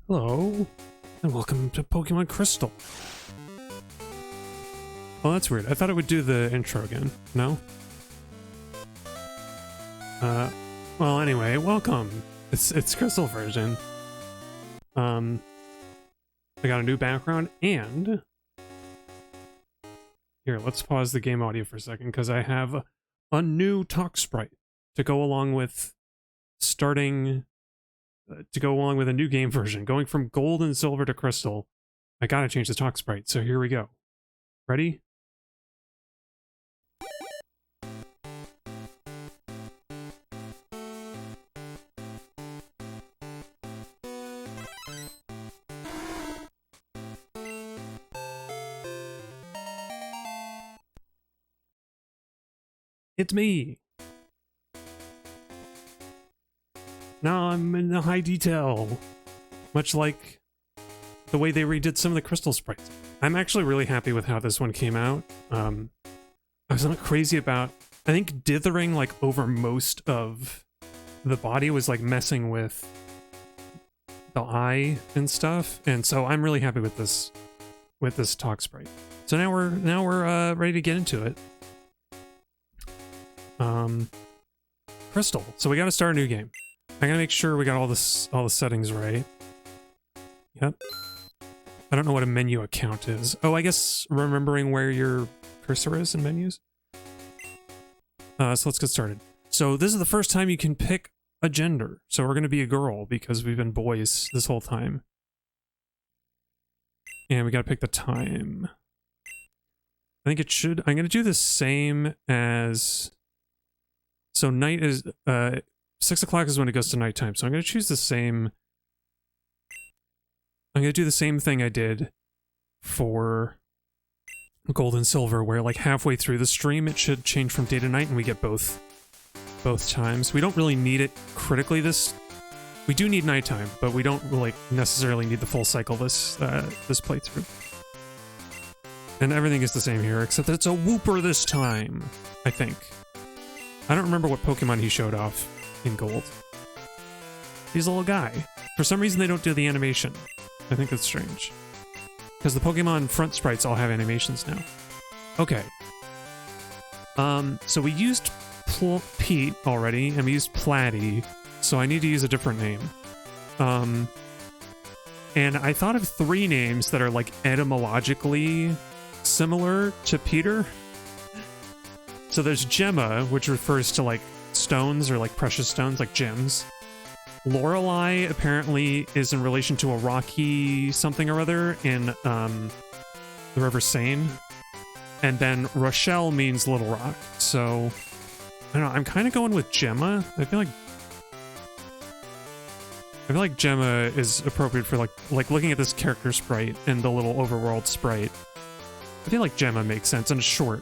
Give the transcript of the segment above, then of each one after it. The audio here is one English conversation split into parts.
Hello, and welcome to Pokemon Crystal. Oh, that's weird. I thought it would do the intro again. No? Well, anyway, welcome. It's Crystal version. I got a new background, and... Here, let's pause the game audio for a second, because I have a new talk sprite to go along with starting... to go along with a new game version, going from gold and silver to crystal. I gotta change the talk sprite, so here we go. Ready? It's me! Now I'm in the high detail, much like the way they redid some of the crystal sprites. I'm actually really happy with how this one came out. I was not crazy about, I think dithering like over most of the body was like messing with the eye and stuff, and so I'm really happy with this talk sprite. So now we're ready to get into it. Crystal. So we got to start a new game. I gotta make sure we got all the settings right. Yep. I don't know what a menu account is. Oh, I guess remembering where your cursor is in menus. So let's get started. So this is the first time you can pick a gender. So we're gonna be a girl because we've been boys this whole time. And we gotta pick the time. I think it should... I'm gonna do the same as... So night is... 6 o'clock is when it goes to nighttime, so I'm going to choose the same... I'm going to do the same thing I did for gold and silver, where like halfway through the stream it should change from day to night and we get both times. We don't really need it critically this... We do need nighttime, but we don't like necessarily need the full cycle this playthrough. And everything is the same here, except that it's a Wooper this time, I think. I don't remember what Pokemon he showed off in gold. He's a little guy. For some reason they don't do the animation. I think that's strange. Because the Pokemon front sprites all have animations now. Okay. So we used Pete already, and we used Platy, so I need to use a different name. And I thought of 3 names that are like etymologically similar to Peter. So there's Gemma, which refers to like stones or like precious stones, like gems. Lorelei apparently is in relation to a rocky something or other in the River Seine. And then Rochelle means Little Rock. So I don't know, I'm kind of going with Gemma. I feel like Gemma is appropriate for like looking at this character sprite and the little overworld sprite. I feel like Gemma makes sense, and it's short.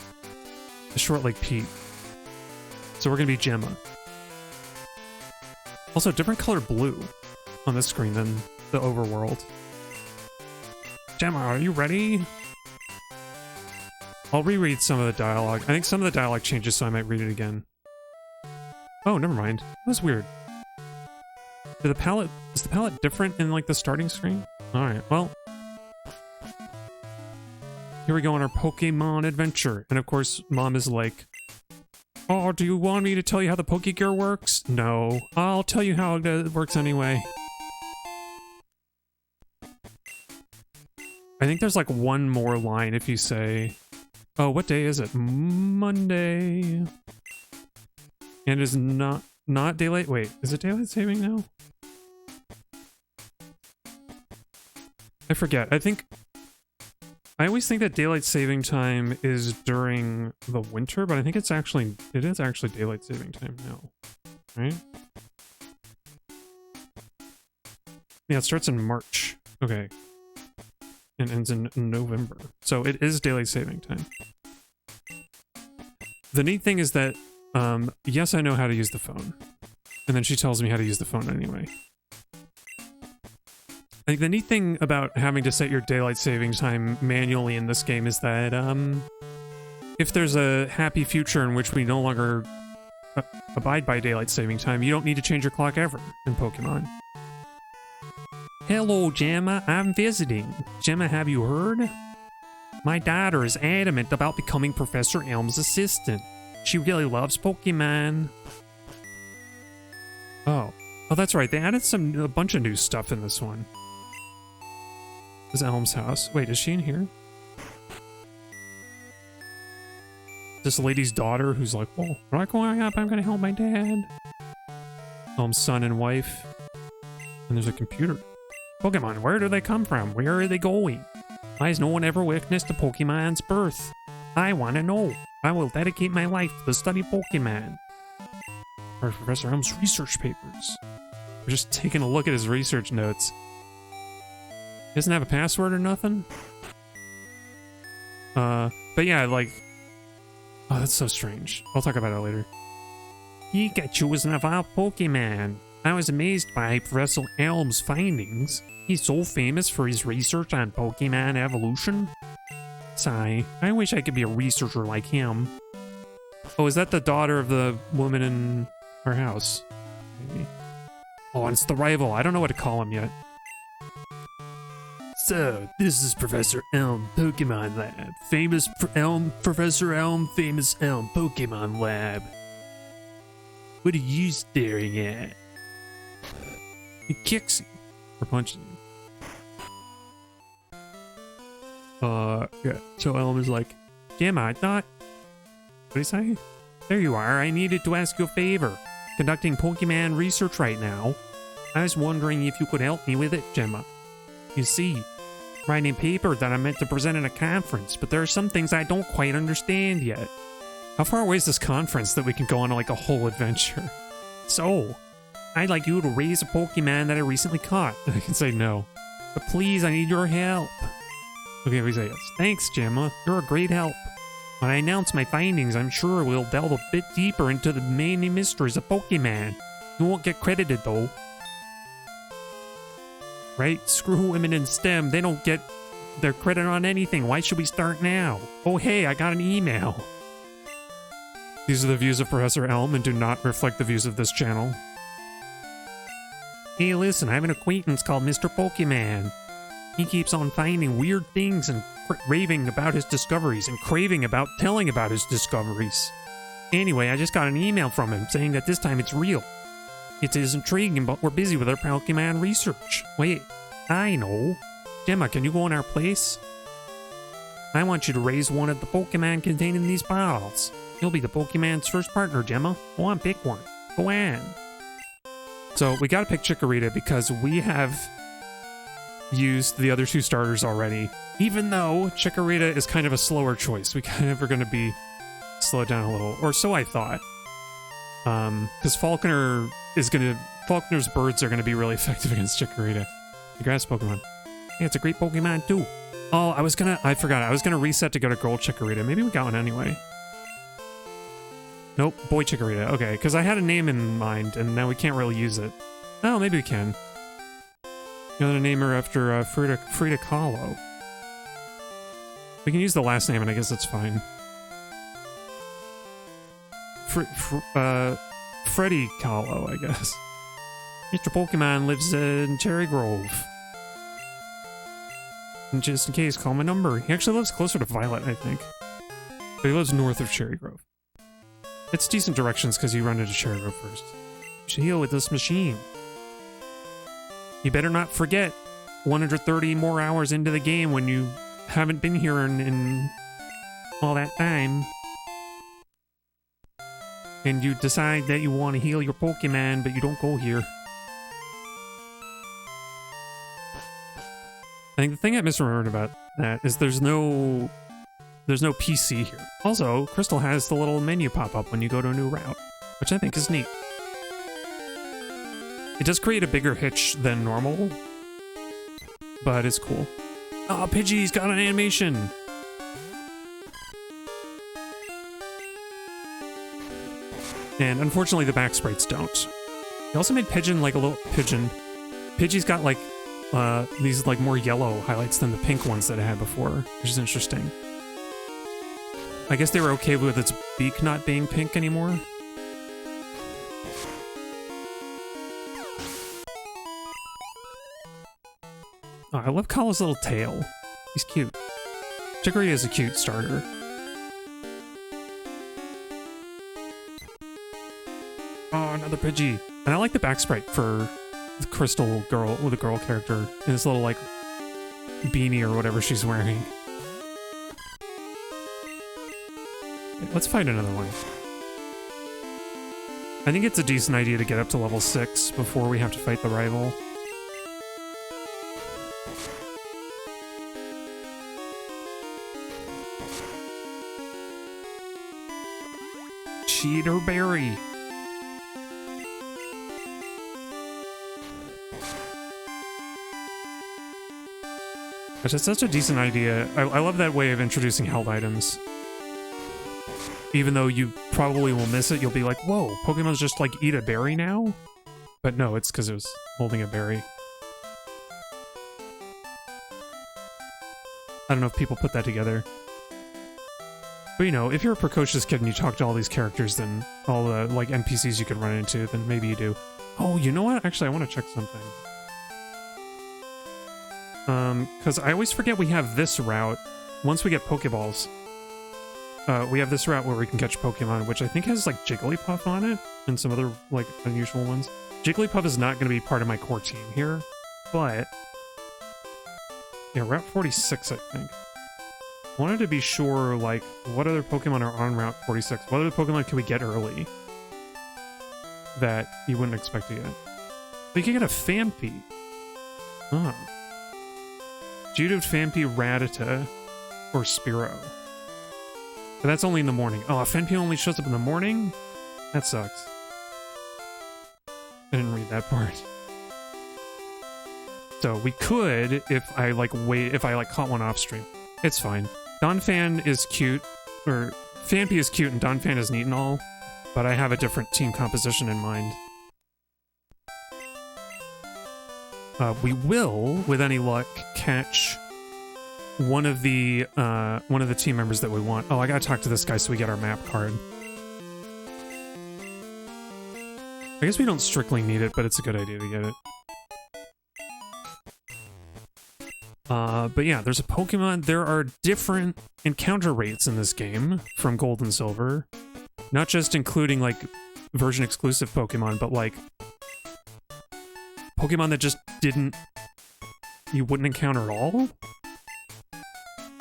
It's short like Pete. So we're gonna be Gemma. Also, different color blue on this screen than the overworld. Gemma, are you ready? I'll reread some of the dialogue. I think some of the dialogue changes, so I might read it again. Oh, never mind. That was weird. Is the palette different in like the starting screen? Alright, well. Here we go on our Pokemon adventure. And of course, Mom is like, oh, do you want me to tell you how the Pokegear works? No, I'll tell you how it works anyway. I think there's like one more line if you say, oh, what day is it? Monday. And it is not daylight. Wait, is it daylight saving now? I forget. I always think that daylight saving time is during the winter, but I think it is actually daylight saving time now, right? Yeah, it starts in March. Okay. And ends in November. So it is daylight saving time. The neat thing is that, yes, I know how to use the phone. And then she tells me how to use the phone anyway. I think the neat thing about having to set your daylight saving time manually in this game is that, if there's a happy future in which we no longer abide by daylight saving time, you don't need to change your clock ever in Pokemon. Hello, Gemma. I'm visiting. Gemma, have you heard? My daughter is adamant about becoming Professor Elm's assistant. She really loves Pokemon. Oh, that's right. They added a bunch of new stuff in this one. This is Elm's house. Wait, is she in here? This lady's daughter who's like, "Well, when I grow up, I'm gonna help my dad." Elm's son and wife. And there's a computer. Pokemon, where do they come from? Where are they going? Why has no one ever witnessed a Pokemon's birth? I want to know. I will dedicate my life to the study of Pokemon. Or Professor Elm's research papers. We're just taking a look at his research notes. He doesn't have a password or nothing? But yeah, like... Oh, that's so strange. I'll talk about it later. Pikachu is an evolved Pokemon. I was amazed by Professor Elm's findings. He's so famous for his research on Pokemon evolution. Sigh, I wish I could be a researcher like him. Oh, is that the daughter of the woman in our house? Maybe. Oh, and it's the rival. I don't know what to call him yet. So, this is Professor Elm Pokemon Lab. Famous Professor Elm, famous Elm Pokemon Lab. What are you staring at? He kicks you. Or punches you. Yeah. So Elm is like, Gemma, I thought... What did he say? There you are. I needed to ask you a favor. Conducting Pokemon research right now. I was wondering if you could help me with it, Gemma. You see, writing a paper that I meant to present at a conference, but there are some things I don't quite understand yet. How far away is this conference that we can go on like a whole adventure? So, I'd like you to raise a Pokemon that I recently caught. I can say no. But please, I need your help. Okay, we say yes. Thanks, Gemma. You're a great help. When I announce my findings, I'm sure we'll delve a bit deeper into the many mysteries of Pokemon. You won't get credited, though. Right? Screw women in STEM. They don't get their credit on anything. Why should we start now? Oh, hey, I got an email. These are the views of Professor Elm and do not reflect the views of this channel. Hey, listen, I have an acquaintance called Mr. Pokemon. He keeps on finding weird things and raving about his discoveries and craving about telling about his discoveries. Anyway, I just got an email from him saying that this time it's real. It is intriguing, but we're busy with our Pokemon research. Wait, I know. Gemma, can you go in our place? I want you to raise one of the Pokemon contained in these bottles. You'll be the Pokemon's first partner, Gemma. Go on, pick one. Go on. So, we gotta pick Chikorita because we have used the other two starters already. Even though Chikorita is kind of a slower choice. We kind of are gonna be slowed down a little. Or so I thought. Because Falconer's birds are gonna be really effective against Chikorita. The grass Pokemon. Yeah, it's a great Pokemon too. Oh, I forgot. I was gonna reset to go to Gold Chikorita. Maybe we got one anyway. Nope, Boy Chikorita. Okay, because I had a name in mind, and now we can't really use it. Oh, maybe we can. You want to name her after Frida Kahlo. We can use the last name, and I guess that's fine. Freddy Kahlo, I guess. Mr. Pokemon lives in Cherry Grove. And just in case, call my number. He actually lives closer to Violet, I think. But he lives north of Cherry Grove. It's decent directions because you run into Cherry Grove first. You should heal with this machine. You better not forget 130 more hours into the game when you haven't been here in all that time. And you decide that you want to heal your Pokemon, but you don't go here. I think the thing I misremembered about that is there's no PC here. Also, Crystal has the little menu pop up when you go to a new route, which I think is neat. It does create a bigger hitch than normal, but it's cool. Oh, Pidgey's got an animation! And unfortunately the back sprites don't. They also made Pigeon like a little pigeon. Pidgey's got like these like more yellow highlights than the pink ones that it had before, which is interesting. I guess they were okay with its beak not being pink anymore. Oh, I love Kala's little tail. He's cute. Chicory is a cute starter. Oh, another Pidgey. And I like the back sprite for the crystal girl with a girl character and this little like beanie or whatever she's wearing. Let's find another one. I think it's a decent idea to get up to level 6 before we have to fight the rival. Cheater berry. Which is such a decent idea. I love that way of introducing held items. Even though you probably will miss it, you'll be like, whoa, Pokemon's just like eat a berry now? But no, it's because it was holding a berry. I don't know if people put that together. But you know, if you're a precocious kid and you talk to all these characters, then all the like NPCs you could run into, then maybe you do. Oh, you know what? Actually, I want to check something. Because I always forget we have this route. Once we get Pokeballs, we have this route where we can catch Pokemon, which I think has like Jigglypuff on it and some other like unusual ones. Jigglypuff is not going to be part of my core team here, but yeah, Route 46, I think. Wanted to be sure, like, what other Pokemon are on Route 46? What other Pokemon can we get early that you wouldn't expect to get? We could get a Phanpy. Oh. Geodude, Phanpy, Rattata, or Spearow. But that's only in the morning. Oh, a Phanpy only shows up in the morning? That sucks. I didn't read that part. So we could, if I like caught one off stream. It's fine. Donphan is cute, or Phanpy is cute and Donphan is neat and all, but I have a different team composition in mind. We will, with any luck, catch one of the team members that we want. Oh, I gotta talk to this guy so we get our map card. I guess we don't strictly need it, but it's a good idea to get it. But yeah, there's a Pokemon. There are different encounter rates in this game from Gold and Silver. Not just including, like, version exclusive Pokemon, but, like, Pokemon that just you wouldn't encounter at all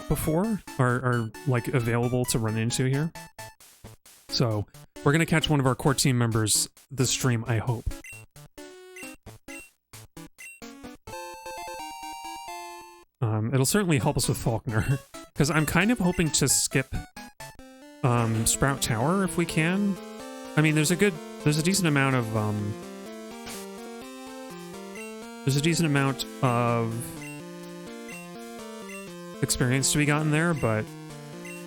before are like, available to run into here. So, we're gonna catch one of our core team members this stream, I hope. It'll certainly help us with Faulkner, because I'm kind of hoping to skip Sprout Tower if we can. I mean, there's a decent amount of experience to be gotten there, but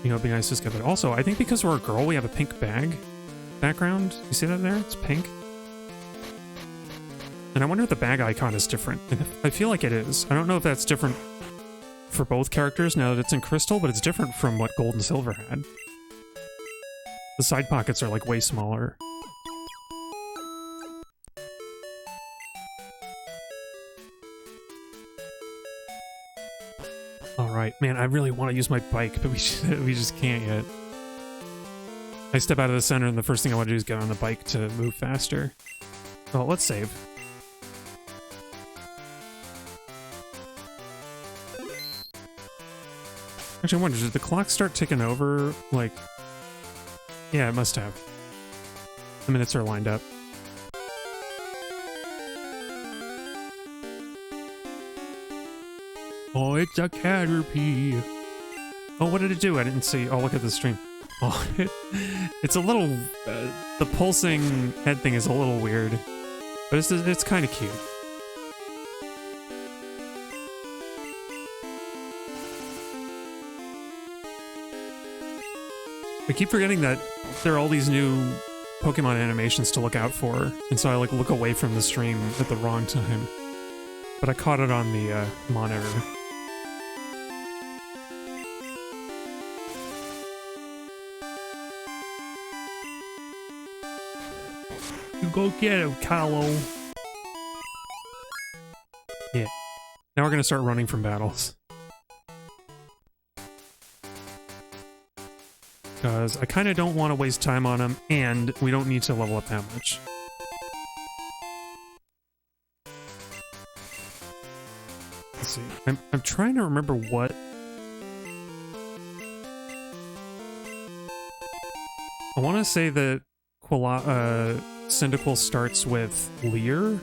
you know, it'd be nice to skip it. Also, I think because we're a girl, we have a pink bag background. You see that there? It's pink. And I wonder if the bag icon is different. I feel like it is. I don't know if that's different for both characters now that it's in Crystal, but it's different from what Gold and Silver had. The side pockets are like way smaller. Alright, man, I really want to use my bike, but we just can't yet. I step out of the center and the first thing I want to do is get on the bike to move faster. Oh, let's save. Actually, I wonder, did the clock start ticking over? Like, yeah, it must have. The minutes are lined up. Oh, it's a Caterpie. Oh, what did it do? I didn't see. Oh, look at the stream. Oh, it's a little... the pulsing head thing is a little weird. But it's kind of cute. I keep forgetting that there are all these new Pokemon animations to look out for, and so I like look away from the stream at the wrong time. But I caught it on the monitor. You go get him, Carlo. Yeah. Now we're gonna start running from battles. Because I kind of don't want to waste time on them, and we don't need to level up that much. Let's see. I'm trying to remember what... I want to say that Cyndaquil starts with Leer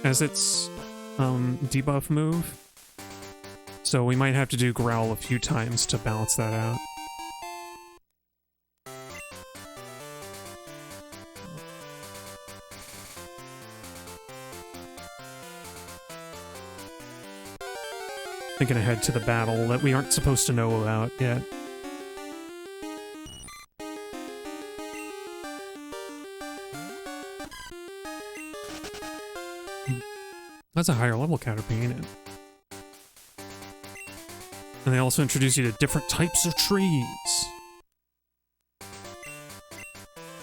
as its debuff move. So we might have to do Growl a few times to balance that out. Thinking ahead to the battle that we aren't supposed to know about yet. That's a higher level Caterpie, ain't it? And they also introduce you to different types of trees.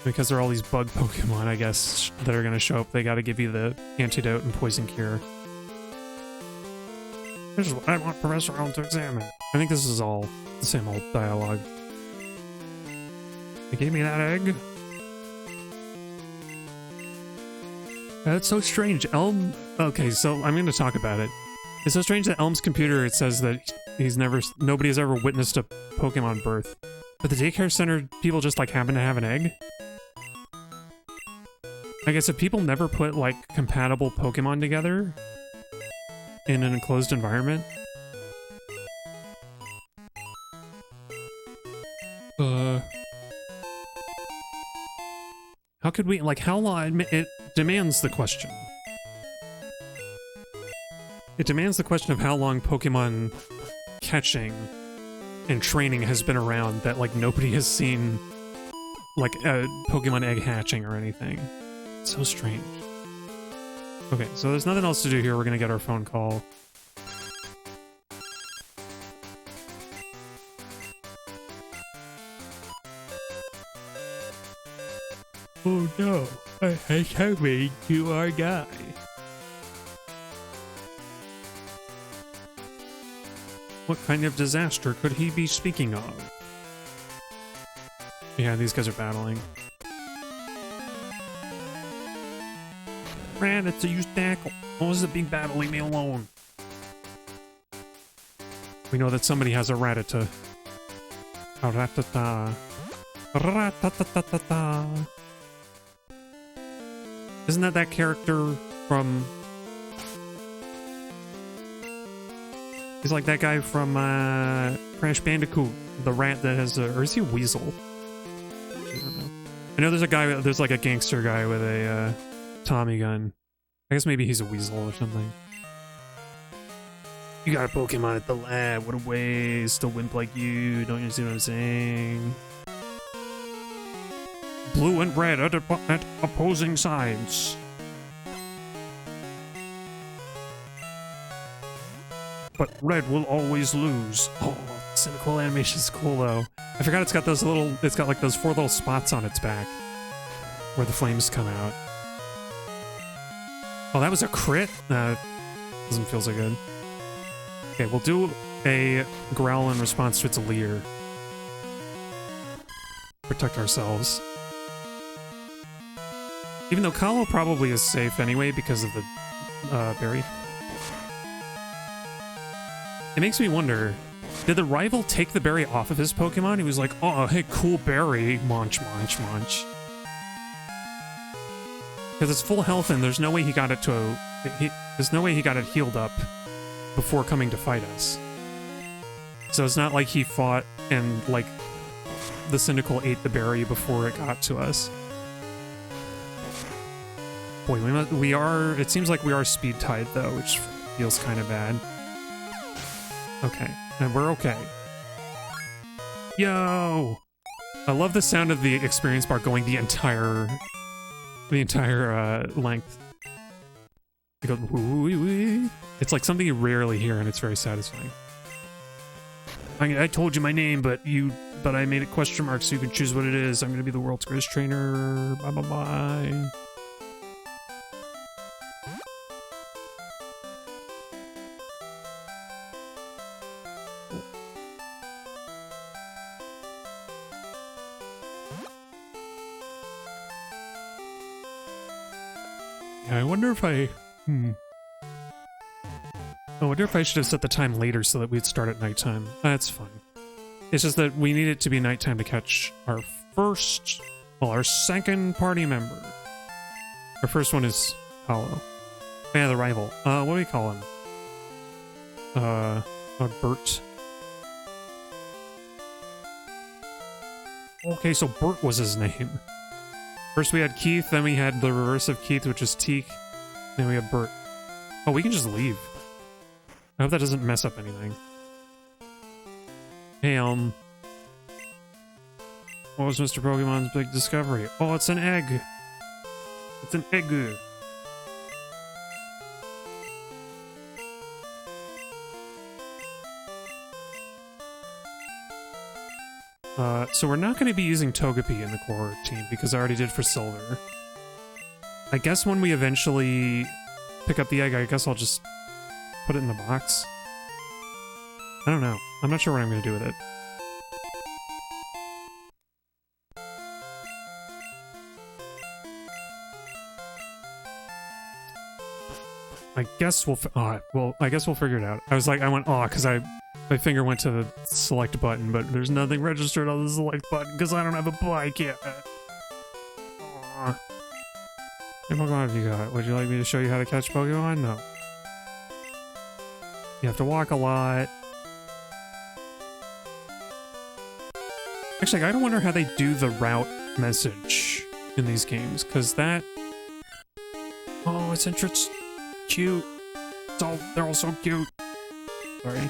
Because there are all these bug Pokemon, I guess, that are going to show up, they got to give you the antidote and poison cure. This is what I want Professor Elm to examine. I think this is all the same old dialogue. They gave me that egg. That's so strange. Elm... Okay, so I'm going to talk about it. It's so strange that Elm's computer, it says that nobody has ever witnessed a Pokemon birth. But the daycare center people just, like, happen to have an egg? I guess if people never put, like, compatible Pokemon together in an enclosed environment... How could we, like, how long... It demands the question. It demands the question of how long Pokemon catching and training has been around that, like, nobody has seen, like, a Pokemon egg hatching or anything. It's so strange. Okay, so there's nothing else to do here. We're gonna get our phone call. Oh no, I coming to our guy. What kind of disaster could he be speaking of? Yeah, these guys are battling. Rat, it's a used tackle. What was the big battle? Leave me alone. We know that somebody has a Rattata. A Rattata. Rattata. Isn't that character from... He's like that guy from Crash Bandicoot, the rat that has a... Or is he a weasel? I don't know. I know there's a guy, there's like a gangster guy with a Tommy gun. I guess maybe he's a weasel or something. You got a Pokemon at the lab, what a waste, a wimp like you, don't you see what I'm saying? Blue and red at opposing sides. But red will always lose. Oh, Cyndaquil animation's cool though. I forgot it's got those little, it's got like those 4 little spots on its back where the flames come out. Oh, that was a crit? Doesn't feel so good. Okay, we'll do a growl in response to its Leer. Protect ourselves. Even though Kalo probably is safe anyway because of the berry. It makes me wonder, did the rival take the berry off of his Pokemon? He was like, oh, hey, cool berry. Munch, munch, munch. Because it's full health and there's no way he got it to... there's no way he got it healed up before coming to fight us. So it's not like he fought and, like, the Cyndaquil ate the berry before it got to us. Boy, we are... It seems like we are speed-tied, though, which feels kind of bad. Okay, and we're okay. Yo! I love the sound of the experience bar going the entire length. It goes, woo-wee-wee. It's like something you rarely hear, and it's very satisfying. I told you my name, but I made it question mark so you can choose what it is. I'm gonna be the world's greatest trainer. Bye bye bye. cool. Yeah, I wonder if I should have set the time later so that we'd start at nighttime. That's fine. It's just that we need it to be nighttime to catch our our second party member. Our first one is Hollow. Yeah, the rival. What do we call him? Bert. Okay, so Bert was his name. First we had Keith, then we had the reverse of Keith, which is Teak. Then we have Bert. Oh, we can just leave. I hope that doesn't mess up anything. Hey, what was Mr. Pokemon's big discovery? Oh, it's an egg! It's an egg! So we're not going to be using Togepi in the core team because I already did for Silver. I guess when we eventually pick up the egg, I guess I'll just put it in the box. I don't know. I'm not sure what I'm going to do with it. I guess we'll figure it out. I went because my finger went to the select button, but there's nothing registered on the select button because I don't have a bike yet. Aw. Hey, Pokemon have you got? Would you like me to show you how to catch Pokemon? No. You have to walk a lot. Actually, I gotta wonder how they do the route message in these games, because that... Oh, it's interesting. Cute. They're all so cute. Sorry.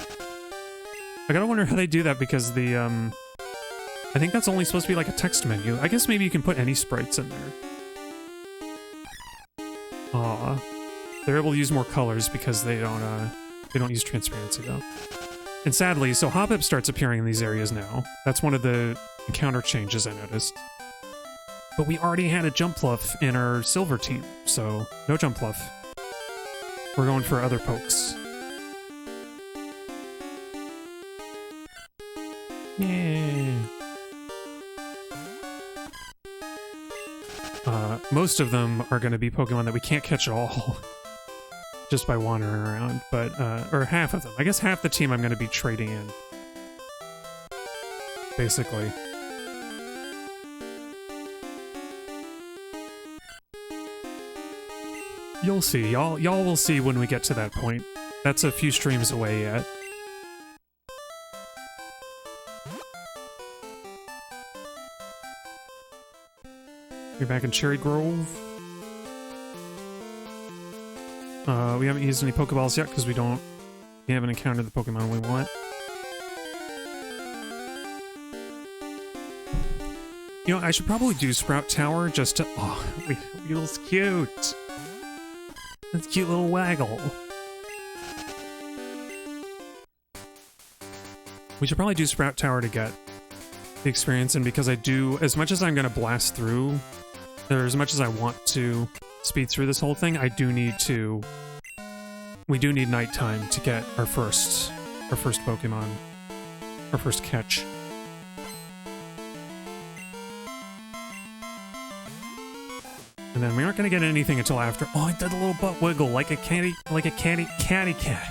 I gotta wonder how they do that because the, I think that's only supposed to be like a text menu. I guess maybe you can put any sprites in there. Aw. They're able to use more colors because they don't use transparency though. And sadly, so Hoppip starts appearing in these areas now. That's one of the encounter changes I noticed. But we already had a Jumpluff in our Silver team, so no Jumpluff. We're going for other pokes. Yeah. Most of them are going to be Pokemon that we can't catch at all. Just by wandering around, but, or half of them. I guess half the team I'm going to be trading in. Basically. You'll see. Y'all will see when we get to that point. That's a few streams away yet. You're back in Cherry Grove. We haven't used any Pokeballs yet because we haven't encountered the Pokemon we want. You know, I should probably do Sprout Tower just to... Oh, Weedle's cute! That's a cute little waggle. We should probably do Sprout Tower to get the experience in because I do... As much as I'm going to blast through, or as much as I want to speed through this whole thing, I do need to... We do need nighttime to get our first Pokemon. Our first catch. And then we aren't gonna get anything until after. Oh, it did a little butt wiggle like a catty cat.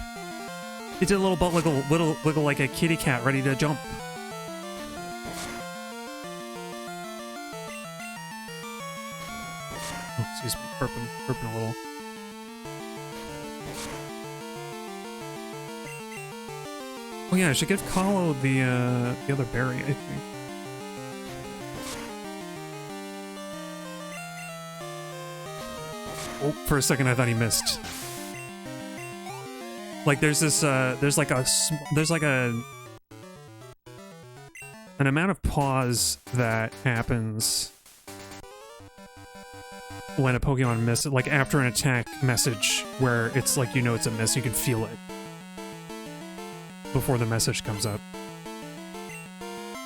It did a little butt wiggle like a kitty cat ready to jump. Oh, excuse me, burping a little. Oh yeah, I should give Kahlo the other berry, I think. Oh, for a second I thought he missed. Like there's this, there's like an amount of pause that happens when a Pokemon misses, like after an attack message where it's like, you know, it's a miss, you can feel it before the message comes up.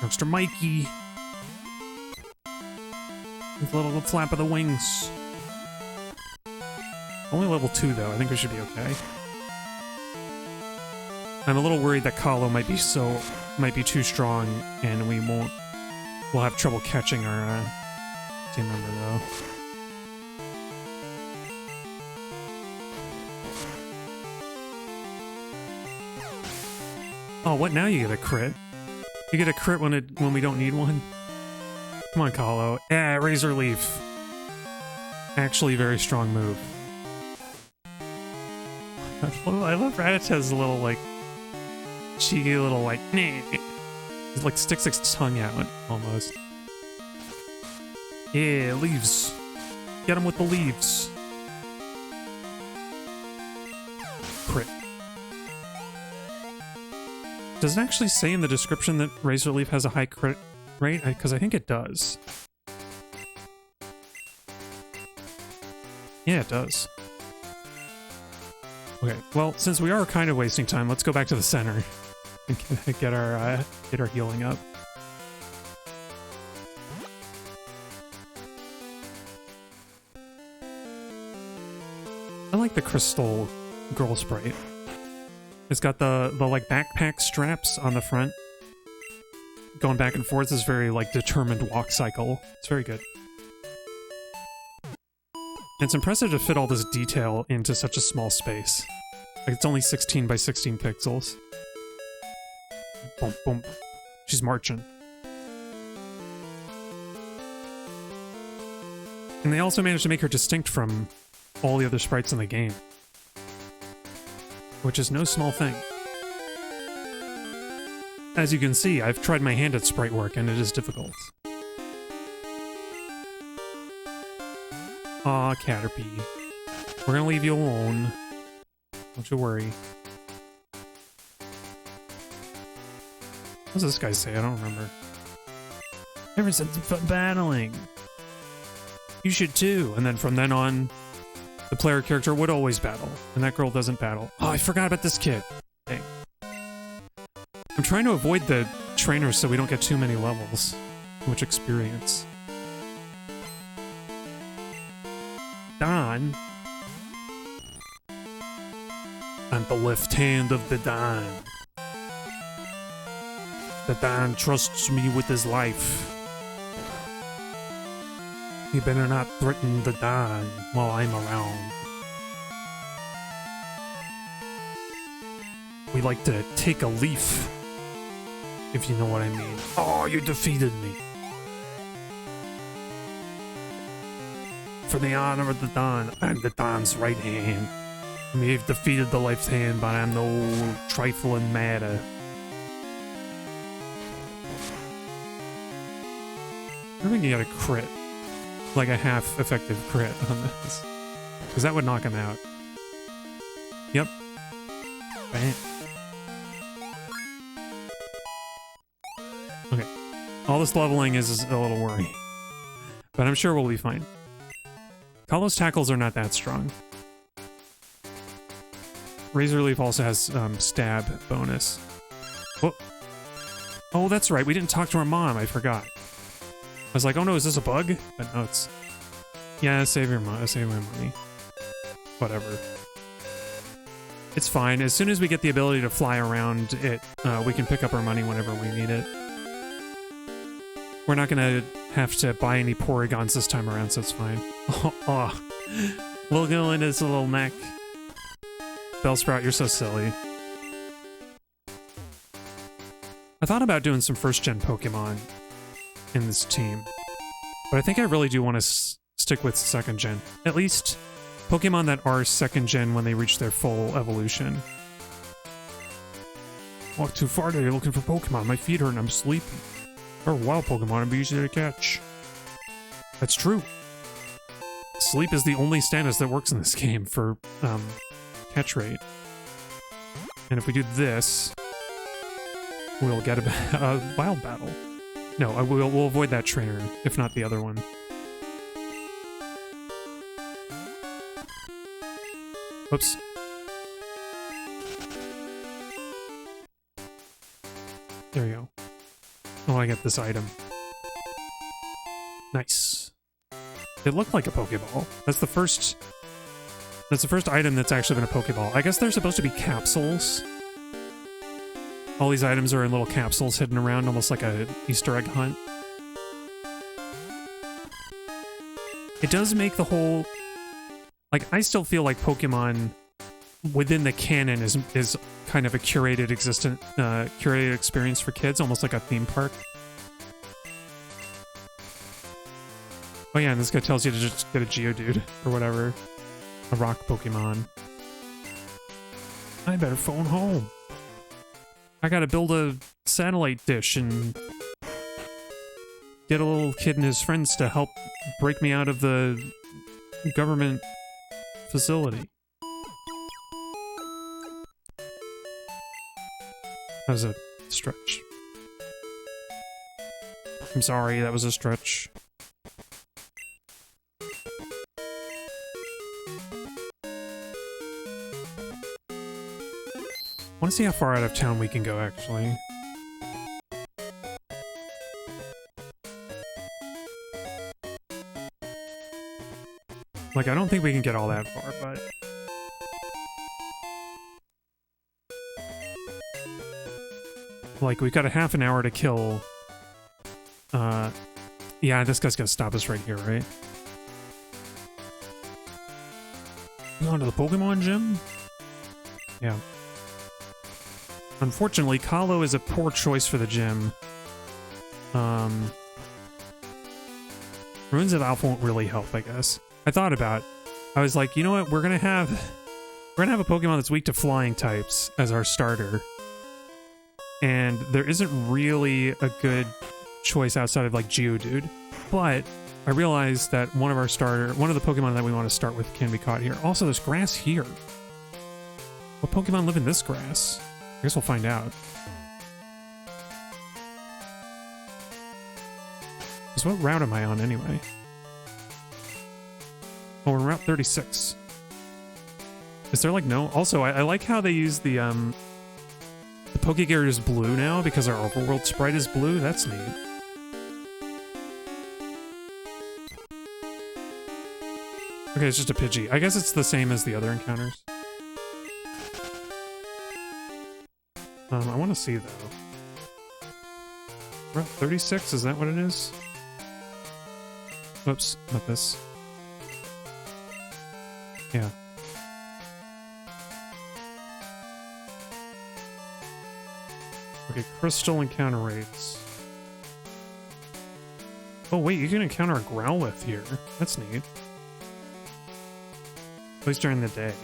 Mr. Mikey. With a little flap of the wings. Only level 2 though, I think we should be okay. I'm a little worried that Kahlo might be too strong, and we'll have trouble catching our team member though. Oh, what now? You get a crit? You get a crit when we don't need one? Come on, Kahlo. Yeah, Razor Leaf. Actually, very strong move. I love Ratta's little, like, cheeky little, like, nah. It, like, sticks its tongue out, almost. Yeah, leaves. Get him with the leaves. Crit. Does it actually say in the description that Razor Leaf has a high crit rate? Because I think it does. Yeah, it does. Okay, well, since we are kind of wasting time, let's go back to the center and get our healing up. I like the crystal girl sprite. It's got the like backpack straps on the front. Going back and forth is very like determined walk cycle. It's very good. It's impressive to fit all this detail into such a small space. Like, it's only 16 by 16 pixels. Boom, boom. She's marching. And they also managed to make her distinct from all the other sprites in the game. Which is no small thing. As you can see, I've tried my hand at sprite work, and it is difficult. Aw, Caterpie. We're gonna leave you alone. Don't you worry. What does this guy say? I don't remember. Ever since fun battling. You should too. And then from then on, the player character would always battle. And that girl doesn't battle. Oh, I forgot about this kid. Dang. I'm trying to avoid the trainers so we don't get too many levels. Too much experience. Don. I'm the left hand of the Don. The Don trusts me with his life. You better not threaten the Don while I'm around. We like to take a leaf, if you know what I mean. Oh, you defeated me. For the honor of the Don, I'm the Don's right hand. I may have defeated the left hand, but I'm no trifling matter. I think you got a crit. Like a half effective crit on this. Because that would knock him out. Yep. Bam. Okay. All this leveling is a little worrying. But I'm sure we'll be fine. Kahlo's tackles are not that strong. Razor Leaf also has stab bonus. Oh. Oh, that's right. We didn't talk to our mom. I forgot. I was like, oh no, is this a bug? But no, it's... Yeah, save your money. Save my money. Whatever. It's fine. As soon as we get the ability to fly around it, we can pick up our money whenever we need it. We're not gonna have to buy any Porygons this time around, so it's fine. Oh, we'll go into his little neck. Bellsprout, you're so silly. I thought about doing some first-gen Pokemon in this team, but I think I really do want to stick with second-gen. At least Pokemon that are second-gen when they reach their full evolution. Walk too far today looking for Pokemon. My feet hurt and I'm sleepy. They're wild Pokemon and be easy to catch. That's true. Sleep is the only status that works in this game for catch rate. And if we do this, we'll get a wild battle. No, we'll avoid that trainer, if not the other one. Oops. There we go. Oh, I get this item. Nice. It looked like a Pokeball. That's the first item that's actually been a Pokeball. I guess they're supposed to be capsules. All these items are in little capsules hidden around, almost like a Easter egg hunt. It does make the whole... Like, I still feel like Pokemon within the canon is kind of a curated curated experience for kids, almost like a theme park. Oh yeah, and this guy tells you to just get a Geodude, or whatever. A rock Pokemon. I better phone home. I gotta build a satellite dish and get a little kid and his friends to help break me out of the government facility. That was a stretch. I'm sorry, that was a stretch. I want to see how far out of town we can go, actually. Like, I don't think we can get all that far, but... Like, we've got a half an hour to kill... Yeah, this guy's gonna stop us right here, right? Going to the Pokemon gym? Yeah. Unfortunately, Kahlo is a poor choice for the gym. Ruins of Alpha won't really help, I guess. I thought about it. I was like, you know what? We're gonna have a Pokemon that's weak to flying types as our starter. And there isn't really a good choice outside of like Geodude. But I realized that one of the Pokemon that we want to start with can be caught here. Also, there's grass here. What Pokemon live in this grass? I guess we'll find out. So what route am I on anyway? Oh, we're on Route 36. Is there like no... Also, I like how they use the Pokegear is blue now because our overworld sprite is blue. That's neat. Okay, it's just a Pidgey. I guess it's the same as the other encounters. I want to see, though. Route 36, is that what it is? Oops, not this. Yeah. Okay, crystal encounter rates. Oh wait, you can encounter a Growlithe here. That's neat. At least during the day.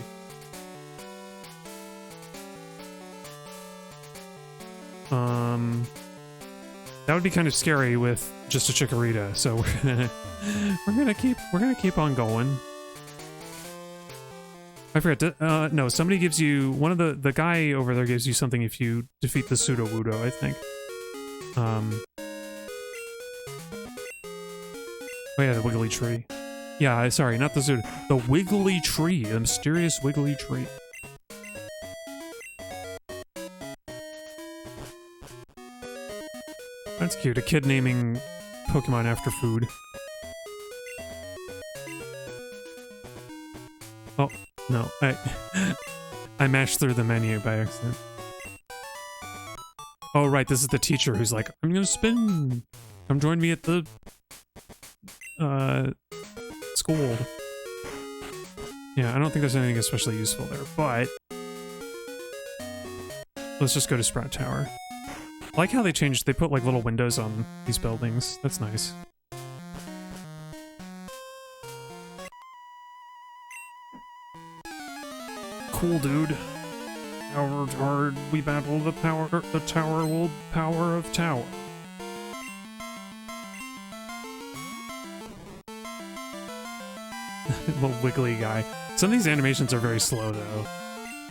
That would be kind of scary with just a Chikorita, so we're gonna keep on going. I forgot. No, somebody gives you one of the guy over there gives you something if you defeat the Sudowoodo, I think. Oh yeah, the Wiggly Tree. Yeah, sorry, not the Sudowoodo. The Wiggly Tree, the mysterious Wiggly Tree. That's cute. A kid naming Pokemon after food. Oh, no. I mashed through the menu by accident. Oh, right. This is the teacher who's like, I'm gonna spin. Come join me at the... school. Yeah, I don't think there's anything especially useful there, but... Let's just go to Sprout Tower. I like how they put like little windows on these buildings. That's nice. Cool, dude. Powered hard, we battle the tower will power of tower. Little wiggly guy. Some of these animations are very slow, though.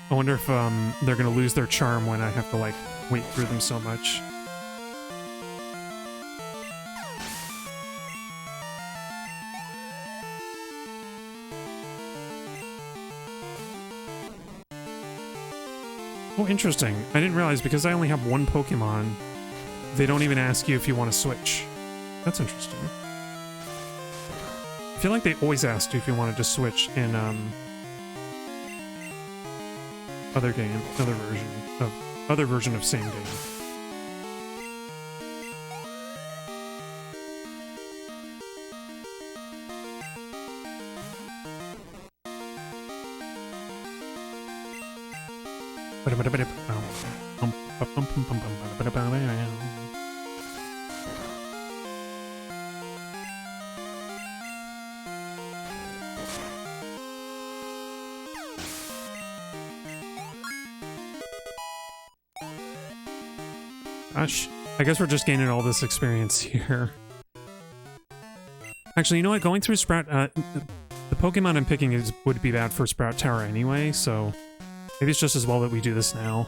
I wonder if they're gonna lose their charm when I have to like wait through them so much. Oh, interesting. I didn't realize because I only have one Pokemon, they don't even ask you if you want to switch. That's interesting. I feel like they always asked you if you wanted to switch in other version of other version of same game. Gosh, I guess we're just gaining all this experience here. Actually, you know what? Going through Sprout, the Pokemon I'm picking would be bad for Sprout Tower anyway, so maybe it's just as well that we do this now.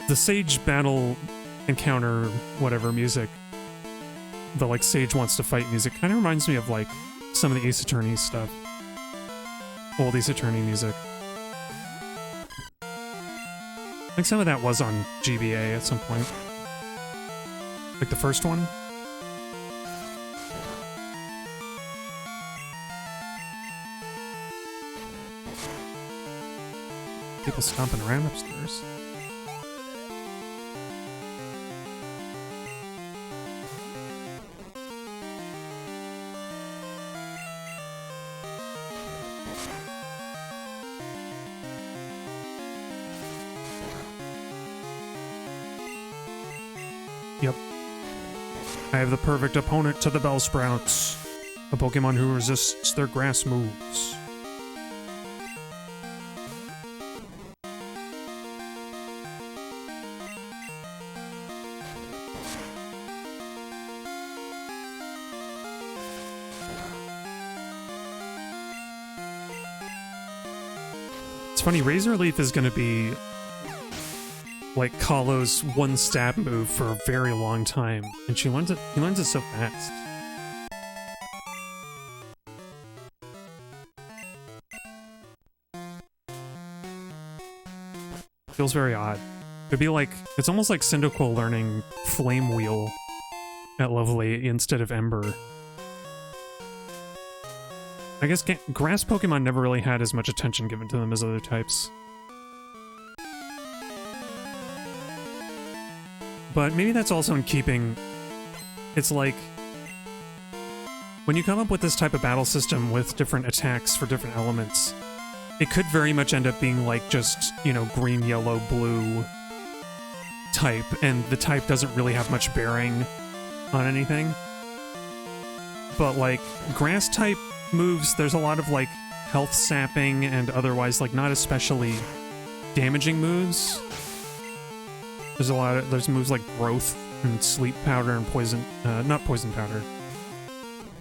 The Sage battle encounter, whatever music, the like Sage wants to fight music, kind of reminds me of like some of the Ace Attorney stuff. Old Ace Attorney music. I think some of that was on GBA at some point. Like the first one. People stomping around upstairs. Yep. I have the perfect opponent to the Bellsprouts. A Pokemon who resists their grass moves. It's funny, Razor Leaf is going to be like Kahlo's one stab move for a very long time, and he learns it so fast. Feels very odd. It'd be like, it's almost like Cyndaquil learning Flame Wheel at level 8 instead of Ember. I guess grass Pokemon never really had as much attention given to them as other types. But maybe that's also in keeping. It's like, when you come up with this type of battle system with different attacks for different elements, it could very much end up being like just, you know, green, yellow, blue type, and the type doesn't really have much bearing on anything. But like, grass type moves, there's a lot of like health sapping and otherwise like not especially damaging moves. There's moves like Growth and Sleep Powder and Poison, not Poison Powder.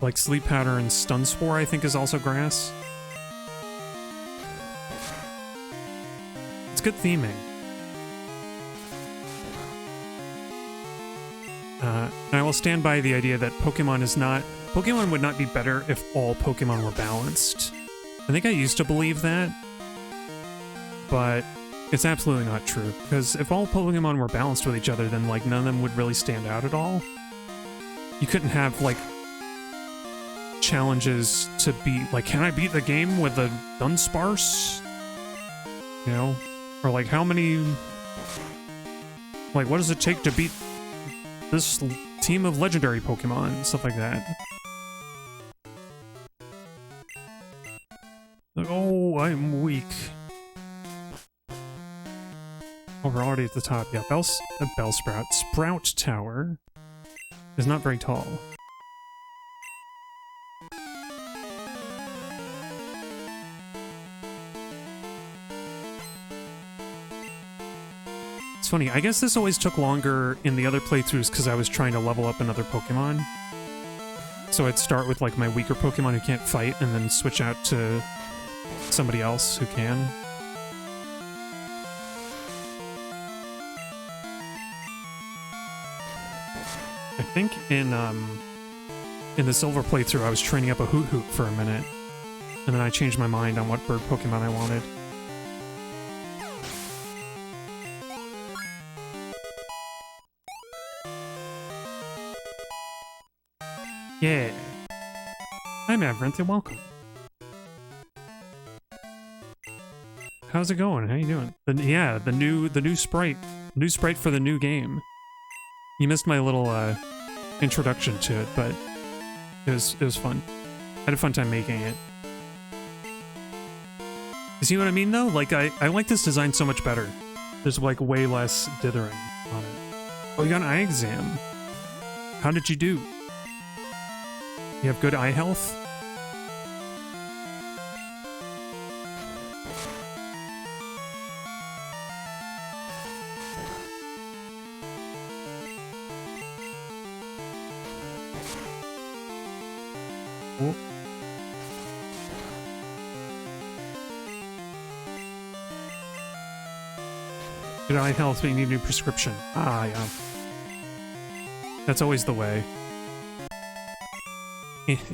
Like Sleep Powder and Stun Spore, I think, is also grass. It's good theming. And I will stand by the idea that Pokemon would not be better if all Pokemon were balanced. I think I used to believe that, but it's absolutely not true, because if all Pokemon were balanced with each other, then like none of them would really stand out at all. You couldn't have like challenges to beat, like, can I beat the game with a Dunsparce? You know? Or like, how many, like, what does it take to beat this team of legendary Pokemon? Stuff like that. Like, oh, I'm weak. Oh, we're already at the top. Yeah, Bellsprout. Sprout Tower is not very tall. It's funny, I guess this always took longer in the other playthroughs because I was trying to level up another Pokemon. So I'd start with like my weaker Pokemon who can't fight and then switch out to somebody else who can. I think in the Silver playthrough I was training up a Hoot for a minute, and then I changed my mind on what bird Pokemon I wanted. Yeah. I'm Avrant, and welcome. How's it going? How you doing? Yeah, the new sprite. New sprite for the new game. You missed my little introduction to it, but it was fun. I had a fun time making it. You see what I mean though? Like I like this design so much better. There's like way less dithering on it. Oh, you got an eye exam. How did you do? You have good eye health? Oh. Good eye health, but you need a new prescription. Ah, yeah. That's always the way.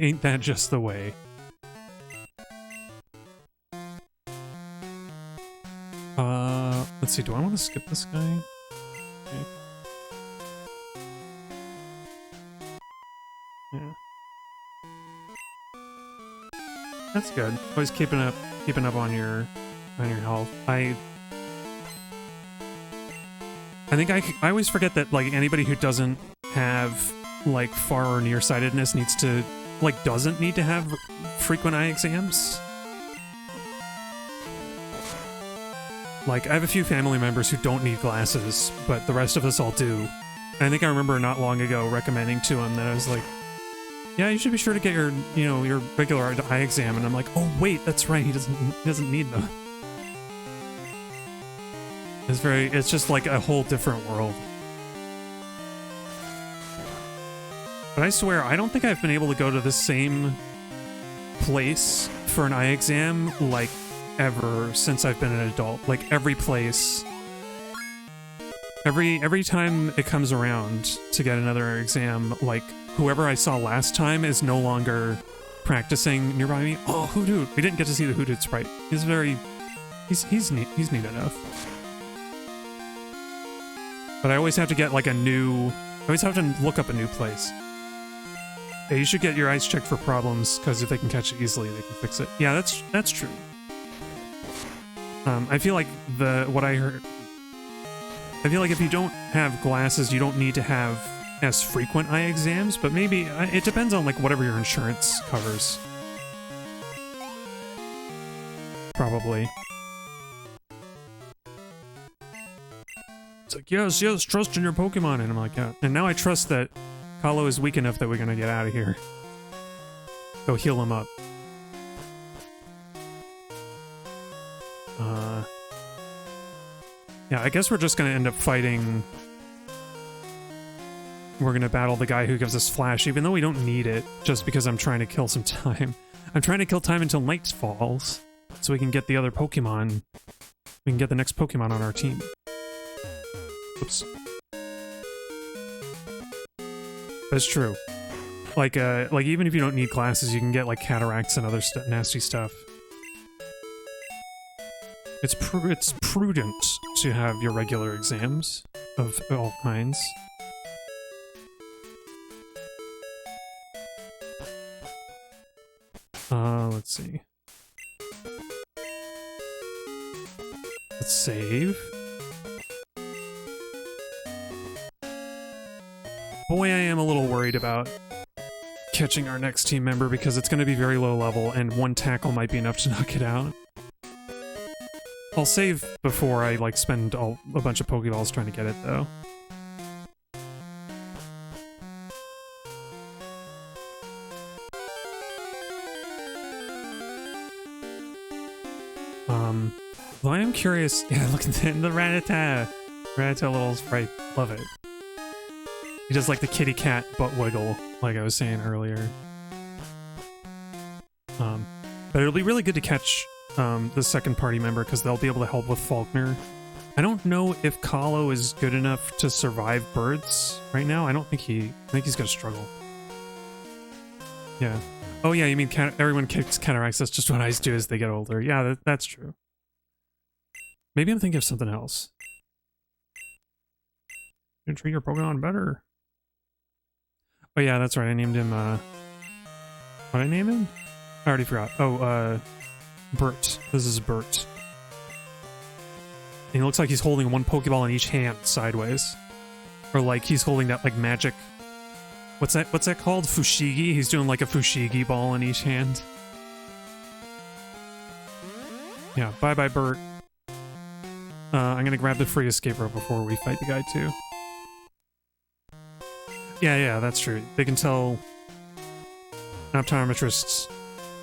Ain't that just the way? Let's see, do I want to skip this guy? Okay. Yeah. That's good. Always keeping up on your health. I think I always forget that like anybody who doesn't have like far or nearsightedness needs to doesn't need to have frequent eye exams. Like I have a few family members who don't need glasses, but the rest of us all do. And I think I remember not long ago recommending to him that I was like, yeah, you should be sure to get your, your regular eye exam. And I'm like, oh wait, that's right, he doesn't need them. It's just like a whole different world. But I swear, I don't think I've been able to go to the same place for an eye exam, like, ever since I've been an adult. Like, every place. Every time it comes around to get another exam, like, whoever I saw last time is no longer practicing nearby me. Oh, Hoodoo! We didn't get to see the Hoodoo sprite. He's neat enough. But I always have to get, like, I always have to look up a new place. Yeah, you should get your eyes checked for problems, because if they can catch it easily, they can fix it. Yeah, that's true. I feel like what I heard... I feel like if you don't have glasses, you don't need to have as frequent eye exams, but maybe... it depends on, like, whatever your insurance covers. Probably. It's like, yes, trust in your Pokemon. And I'm like, yeah. And now I trust that Kahlo is weak enough that we're gonna get out of here. Go heal him up. Yeah, I guess we're just gonna end up fighting... We're gonna battle the guy who gives us Flash, even though we don't need it, just because I'm trying to kill some time. I'm trying to kill time until night falls, so we can get the other Pokemon. We can get the next Pokemon on our team. Oops. That's true. Like even if you don't need glasses, you can get like cataracts and other nasty stuff. It's prudent to have your regular exams of all kinds. Let's see. Let's save. Boy, I am a little worried about catching our next team member because it's going to be very low level and one tackle might be enough to knock it out. I'll save before I, like, spend a bunch of Pokeballs trying to get it, though. Well, I am curious. Yeah, look at the Rattata. Rattata little sprite. Love it. He does like the kitty cat butt wiggle, like I was saying earlier. But it'll be really good to catch the second party member because they'll be able to help with Faulkner. I don't know if Kahlo is good enough to survive birds right now. I think he's gonna struggle. Yeah. Oh yeah, you mean everyone kicks cataracts. That's just what eyes do as they get older. Yeah, that's true. Maybe I'm thinking of something else. You can treat your Pokemon better. Oh yeah, that's right. I named him, what did I name him? I already forgot. Oh, Bert. This is Bert. And he looks like he's holding one Pokeball in each hand sideways. Or like he's holding that like magic... What's that called? Fushigi? He's doing like a Fushigi ball in each hand. Yeah, bye-bye, Bert. I'm gonna grab the free escape rope before we fight the guy, too. Yeah, that's true. They can tell... Optometrists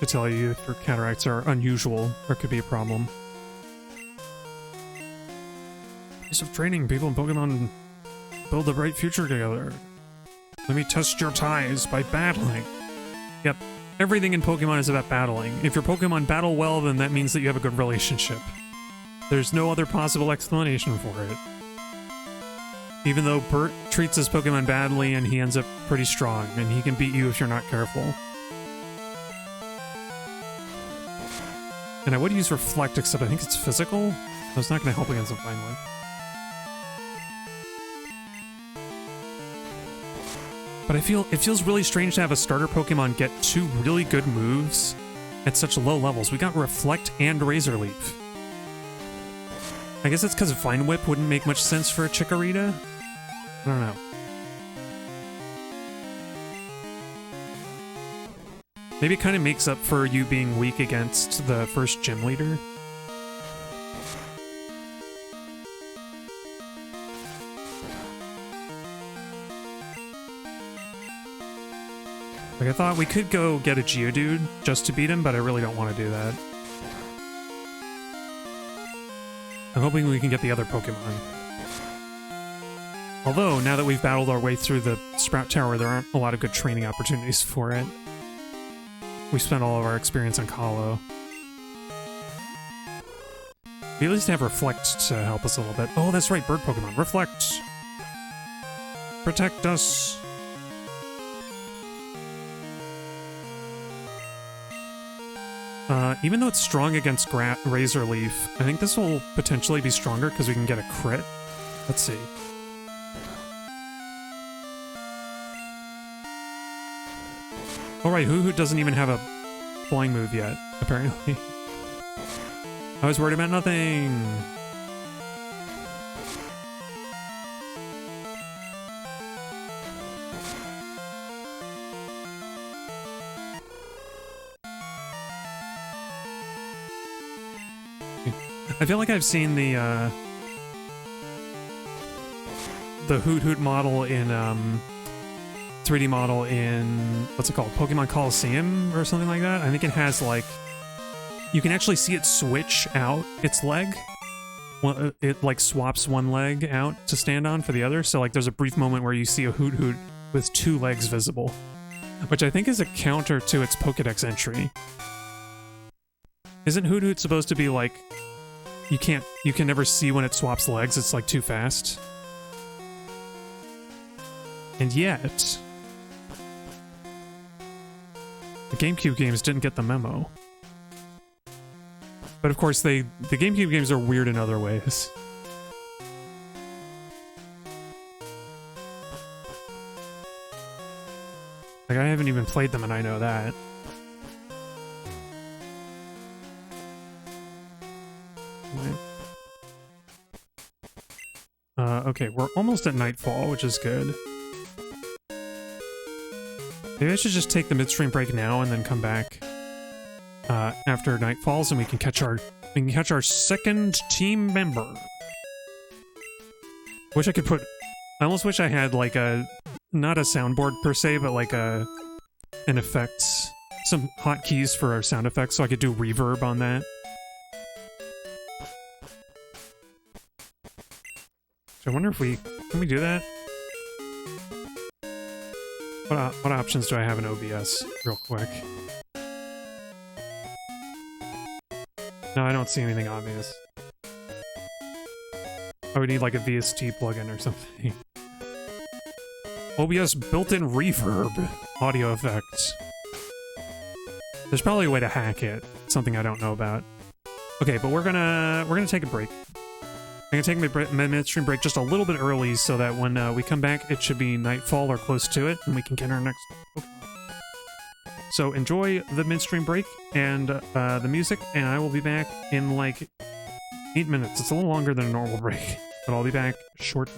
could tell you if your cataracts are unusual or could be a problem. Piece of training, people in Pokemon build a bright future together. Let me test your ties by battling. Yep, everything in Pokemon is about battling. If your Pokemon battle well, then that means that you have a good relationship. There's no other possible explanation for it. Even though Bert treats his Pokemon badly and he ends up pretty strong, and he can beat you if you're not careful. And I would use Reflect, except I think it's physical. So it's not going to help against a Vine Whip. But it feels really strange to have a starter Pokemon get two really good moves at such low levels. We got Reflect and Razor Leaf. I guess it's because Vine Whip wouldn't make much sense for a Chikorita? I don't know. Maybe it kind of makes up for you being weak against the first gym leader. Like, I thought we could go get a Geodude just to beat him, but I really don't want to do that. I'm hoping we can get the other Pokemon. Although, now that we've battled our way through the Sprout Tower, there aren't a lot of good training opportunities for it. We spent all of our experience on Kahlo. We at least have Reflect to help us a little bit. Oh, that's right, bird Pokemon. Reflect! Protect us! Even though it's strong against Razor Leaf, I think this will potentially be stronger because we can get a crit. Let's see. Alright, Hoo-Hoo doesn't even have a flying move yet, apparently. I was worried about nothing! I feel like I've seen the Hoot model in, 3D model in, what's it called? Pokemon Coliseum or something like that? I think it has, like, you can actually see it switch out its leg. Well, it, like, swaps one leg out to stand on for the other. So, like, there's a brief moment where you see a Hoot with two legs visible. Which I think is a counter to its Pokedex entry. Isn't Hoot supposed to be, like, you can never see when it swaps legs, it's like too fast. And yet, the GameCube games didn't get the memo. But of course, the GameCube games are weird in other ways. Like, I haven't even played them and I know that. Okay, we're almost at nightfall, which is good. Maybe I should just take the midstream break now and then come back after night falls, and we can catch our second team member. Wish I could put. I almost wish I had like not a soundboard per se, but like an effects, some hotkeys for our sound effects, so I could do reverb on that. I wonder if can we do that? What options do I have in OBS, real quick? No, I don't see anything obvious. I would need like a VST plugin or something. OBS built-in reverb audio effects. There's probably a way to hack it. Something I don't know about. Okay, but we're gonna take a break. I'm gonna take my midstream break just a little bit early so that when we come back, it should be nightfall or close to it, and we can get our next Pokemon. So enjoy the midstream break and the music, and I will be back in like 8 minutes. It's a little longer than a normal break, but I'll be back shortly.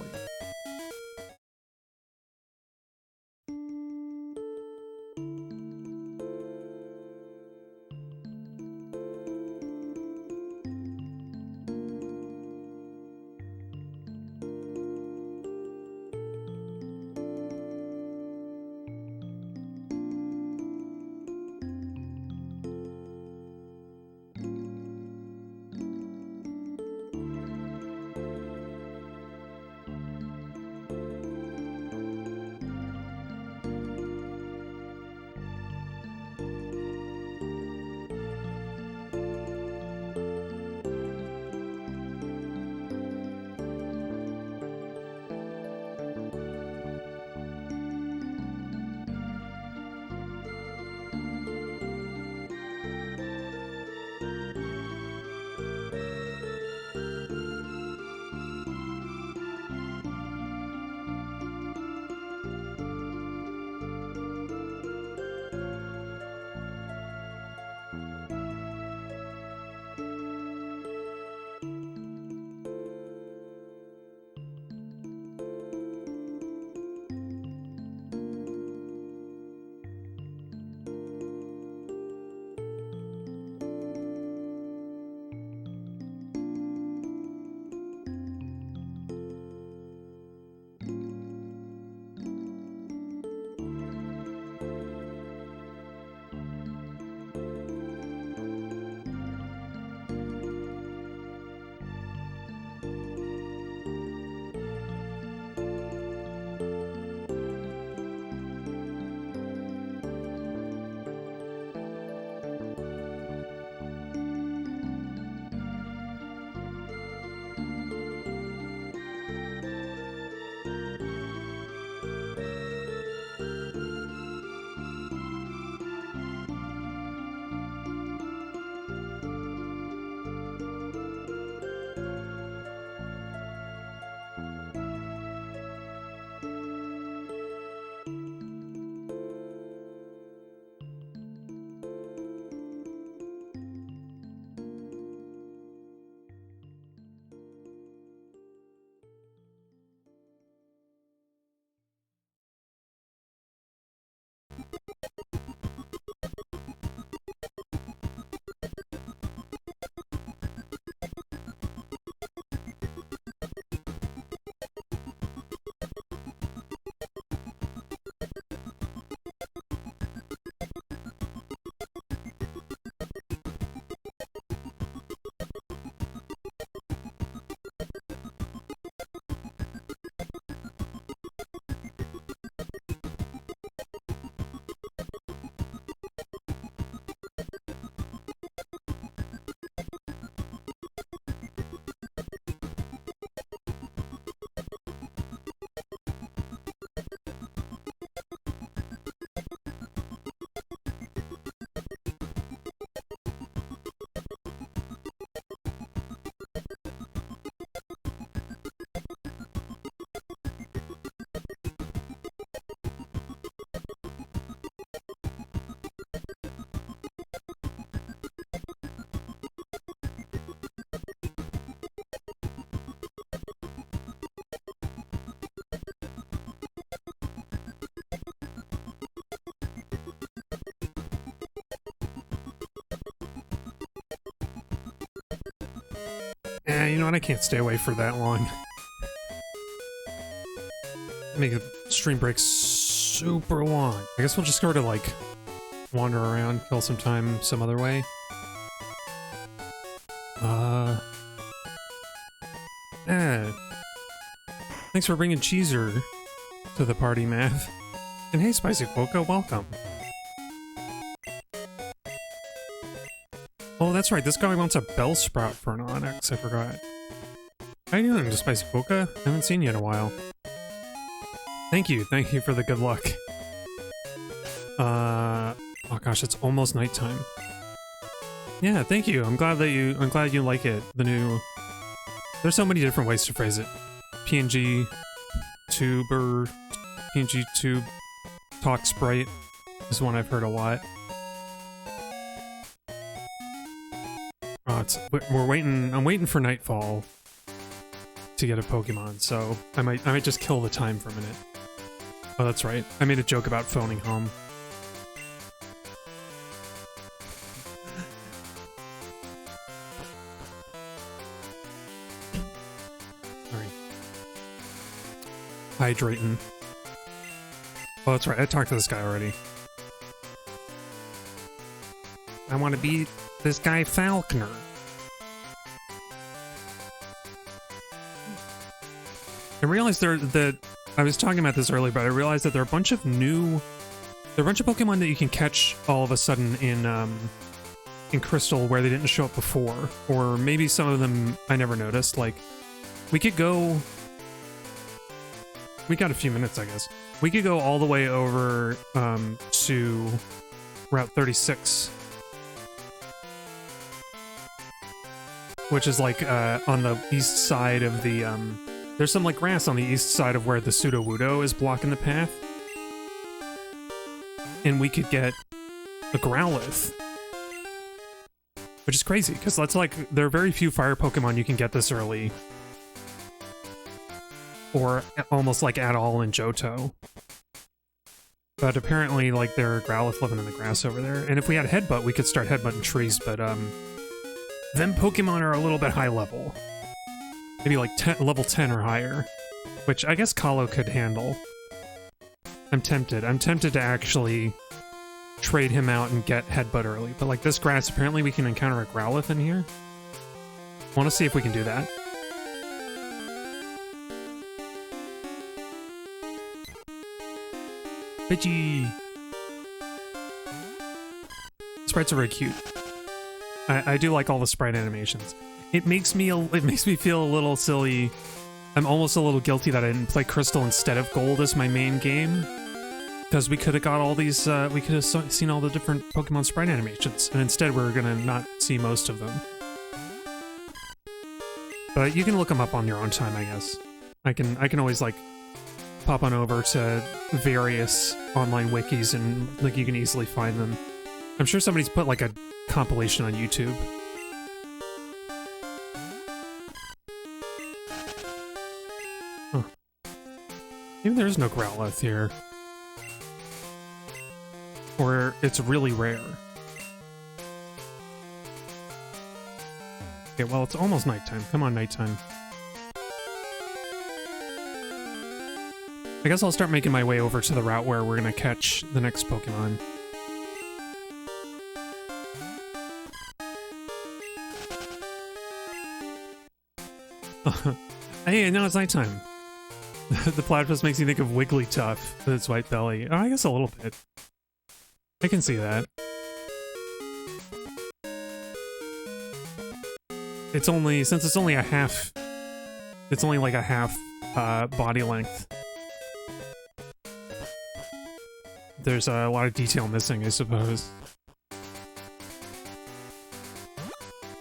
You know what? I can't stay away for that long. Make a stream break super long. I guess we'll just sort of like wander around, kill some time some other way. Thanks for bringing Cheezer to the party, Math. And hey, Spicy Quokka, welcome. Oh, that's right. This guy wants a Bellsprout for an Onyx. I forgot. How you doing, Spicy Quokka? I haven't seen you in a while. Thank you for the good luck. Oh gosh, it's almost nighttime. Yeah, thank you. I'm glad you like it. The new There's so many different ways to phrase it. PNG tube or PNG tube talk sprite is one I've heard a lot. Oh, we're waiting. I'm waiting for nightfall to get a Pokemon, so I might just kill the time for a minute. Oh, that's right. I made a joke about phoning home. Alright. Hydrating. Oh, that's right. I talked to this guy already. I want to be this guy Falconer. I realized I was talking about this earlier, but I realized that there are a bunch of Pokemon that you can catch all of a sudden in Crystal where they didn't show up before, or maybe some of them I never noticed. Like, we got a few minutes, I guess. We could go all the way over to Route 36, which is like on the east side of the there's some like grass on the east side of where the Sudowoodo is blocking the path. And we could get a Growlithe. Which is crazy, because that's like, there are very few fire Pokemon you can get this early. Or almost like at all in Johto. But apparently, like, there are Growlithe living in the grass over there. And if we had Headbutt, we could start headbutting trees, but them Pokemon are a little bit high level. Maybe like level 10 or higher, which I guess Kahlo could handle. I'm tempted to actually trade him out and get Headbutt early, but like this grass, apparently we can encounter a Growlithe in here. I want to see if we can do that. Pidgey! Sprites are very cute. I do like all the sprite animations. It makes me feel a little silly. I'm almost a little guilty that I didn't play Crystal instead of Gold as my main game, because we could have got all these. We could have seen all the different Pokemon sprite animations, and instead we're gonna not see most of them. But you can look them up on your own time, I guess. I can always like pop on over to various online wikis and like you can easily find them. I'm sure somebody's put like a compilation on YouTube. Huh. Maybe there's no Growlithe here. Or it's really rare. Okay, well, it's almost nighttime. Come on, nighttime. I guess I'll start making my way over to the route where we're gonna catch the next Pokemon. Hey, now it's nighttime. The platypus makes you think of Wigglytuff with its white belly. Oh, I guess a little bit. I can see that. It's only, since it's only a half, it's only like a half body length. There's a lot of detail missing, I suppose.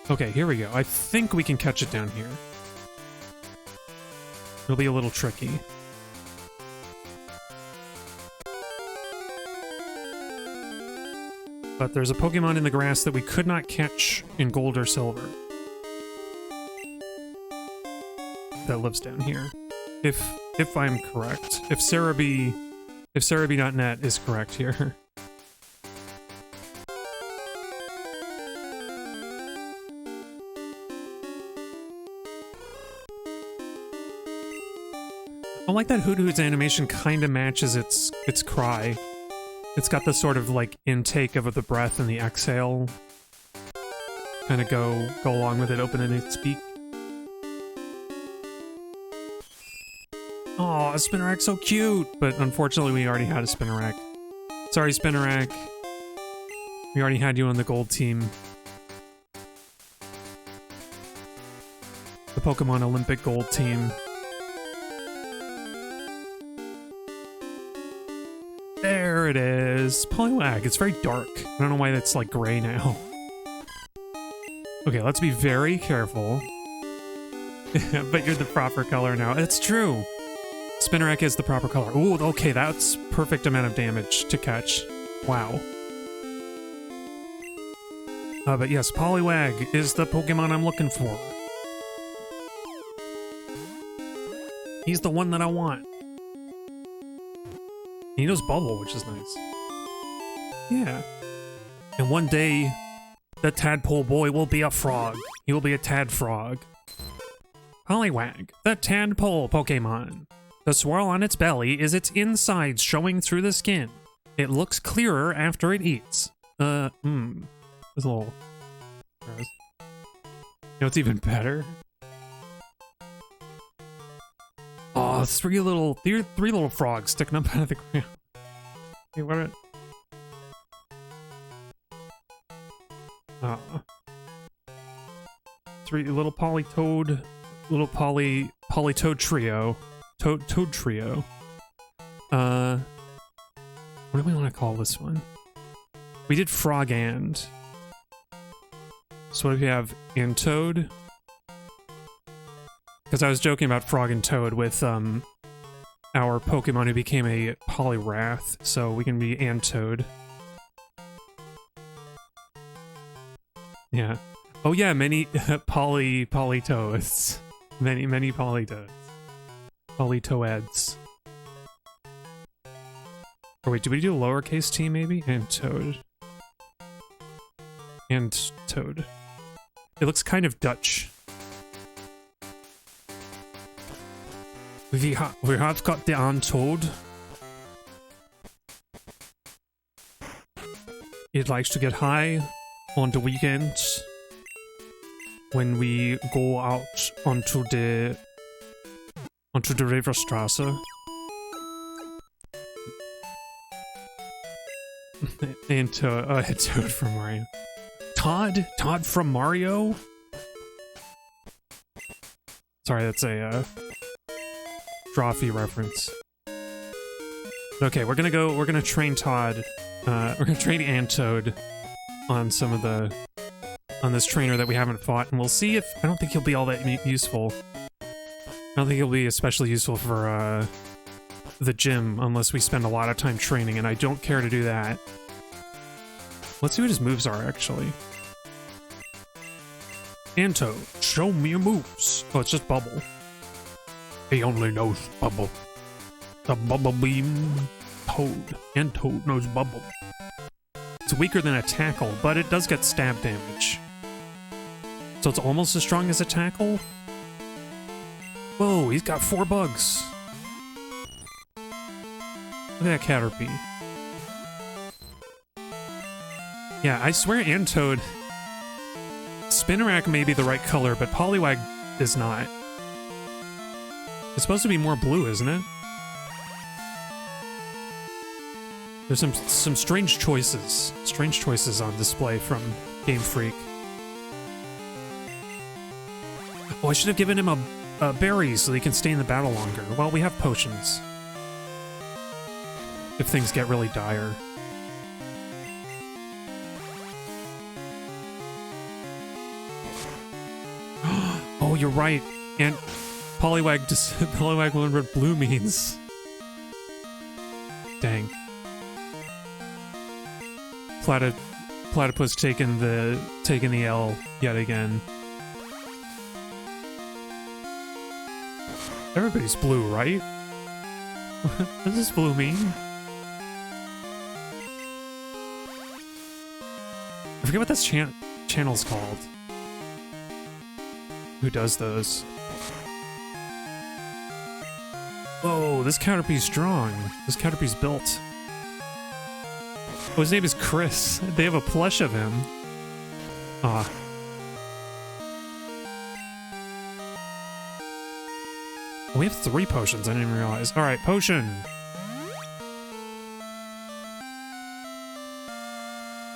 Okay, here we go. I think we can catch it down here. It'll be a little tricky. But there's a Pokemon in the grass that we could not catch in Gold or Silver. That lives down here. If I'm correct. If Cerebi.net is correct here. I like that Hoothoot's animation kind of matches its cry. It's got the sort of like intake of the breath and the exhale. Kind of go along with it, opening its beak. Oh, a Spinarak, so cute! But unfortunately we already had a Spinarak. Sorry, Spinarak. We already had you on the Gold team. The Pokemon Olympic Gold team. There it is. Poliwag. It's very dark. I don't know why that's like gray now. Okay, let's be very careful. But you're the proper color now. It's true. Spinarak is the proper color. Ooh, okay, that's perfect amount of damage to catch. Wow. But yes, Poliwag is the Pokemon I'm looking for. He's the one that I want. He knows Bubble, which is nice. Yeah. And one day, the tadpole boy will be a frog. He will be a tad frog. Poliwag, the tadpole Pokemon. The swirl on its belly is its insides showing through the skin. It looks clearer after it eats. It's a little gross. You know what's even better? Oh, three little frogs sticking up out of the ground. Hey, what are... Three little Politoad, Politoad trio. Toad trio. What do we want to call this one? We did Frog and. So what if you have Antoad? Because I was joking about Frog and Toad with our Pokemon who became a Poliwrath, so we can be Antoad. Yeah. Oh yeah, many Politoads. Many Politoads. Politoads. Or wait, did we do lowercase t maybe? And Toad. And Toad. It looks kind of Dutch. We have got the Antoad. It likes to get high on the weekends when we go out onto the Riverstrasse. And Toad from Mario. Todd from Mario? Sorry, that's a Drawfee reference. Okay, we're gonna train Todd. We're gonna train Antoad on on this trainer that we haven't fought, and we'll see if... I don't think he'll be all that useful. I don't think he'll be especially useful for the gym unless we spend a lot of time training, and I don't care to do that. Let's see what his moves are, actually. Antoad, show me your moves. Oh, it's just Bubble. He only knows Bubble. The Bubble Beam Toad. Antoad knows Bubble. It's weaker than a Tackle, but it does get stab damage. So it's almost as strong as a Tackle? Whoa, he's got 4 bugs. Look at that Caterpie. Yeah, I swear Antoad... Spinarak may be the right color, but Poliwag is not. It's supposed to be more blue, isn't it? There's some strange choices. Strange choices on display from Game Freak. Oh, I should have given him a berry so he can stay in the battle longer. Well, we have potions. If things get really dire. Oh, you're right. And Poliwag learned what blue means. Dang. Platypus taking the L yet again. Everybody's blue, right? What does this blue mean? I forget what this channel's called. Who does those? Whoa, this Caterpie's strong. This Caterpie's built. Oh, his name is Chris. They have a plush of him. Ah. Oh, we have 3 potions. I didn't even realize. Alright, potion!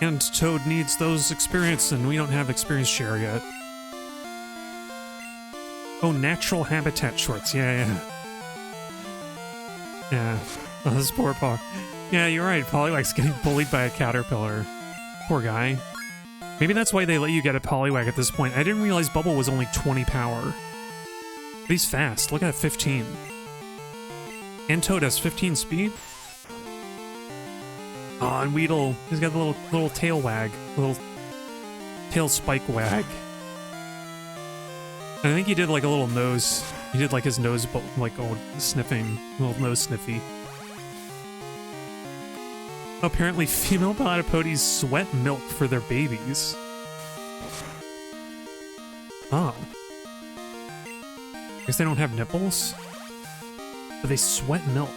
And Toad needs those experience, and we don't have experience share yet. Oh, natural habitat shorts. Yeah. Yeah. Oh, this poor Paw. Yeah, you're right. Poliwag's getting bullied by a caterpillar. Poor guy. Maybe that's why they let you get a Poliwag at this point. I didn't realize Bubble was only 20 power. He's fast. Look at 15. And Toad has 15 speed. Oh, and Weedle, he's got the little tail wag, little tail spike wag. I think he did like a little nose. He did like his nose, like sniffing, little nose sniffy. Apparently, female platypodies sweat milk for their babies. Oh. I guess they don't have nipples, but they sweat milk.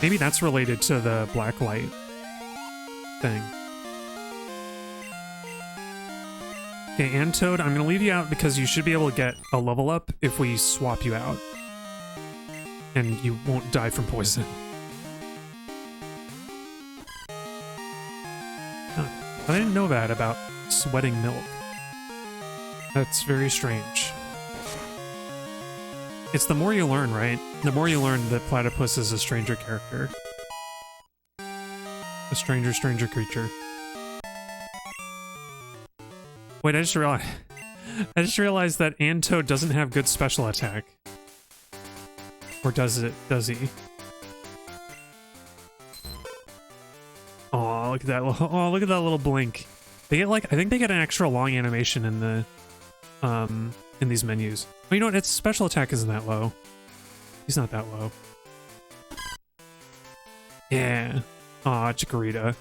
Maybe that's related to the black light thing. Okay, and Toad, I'm gonna leave you out because you should be able to get a level up if we swap you out. And you won't die from poison. Huh. I didn't know that about sweating milk. That's very strange. It's the more you learn, right? The more you learn that Platypus is a stranger character. A stranger creature. Wait, I just realized that Antoad doesn't have good special attack. Or does he? Oh, look at that! Oh, look at that little blink. They get like, I think they get an extra long animation in the, in these menus. Oh, you know what? Its special attack isn't that low. He's not that low. Yeah. Aw, Chikorita.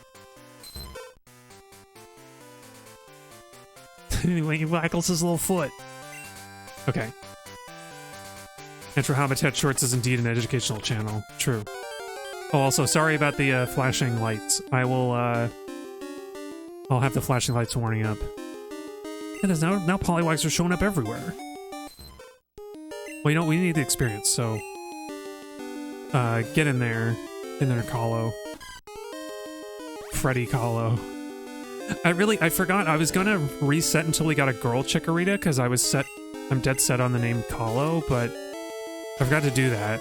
Anyway, he waggles his little foot. Okay. Natural Habitat Shorts is indeed an educational channel. True. Oh, also, sorry about the flashing lights. I will, I'll have the flashing lights warning up. Yeah, there's now Poliwags are showing up everywhere. Well, you know, we need the experience, so... get in there. In there, Kahlo. Freddy Kahlo. I forgot, I was gonna reset until we got a girl Chikorita, because I'm dead set on the name Kahlo, but I forgot to do that.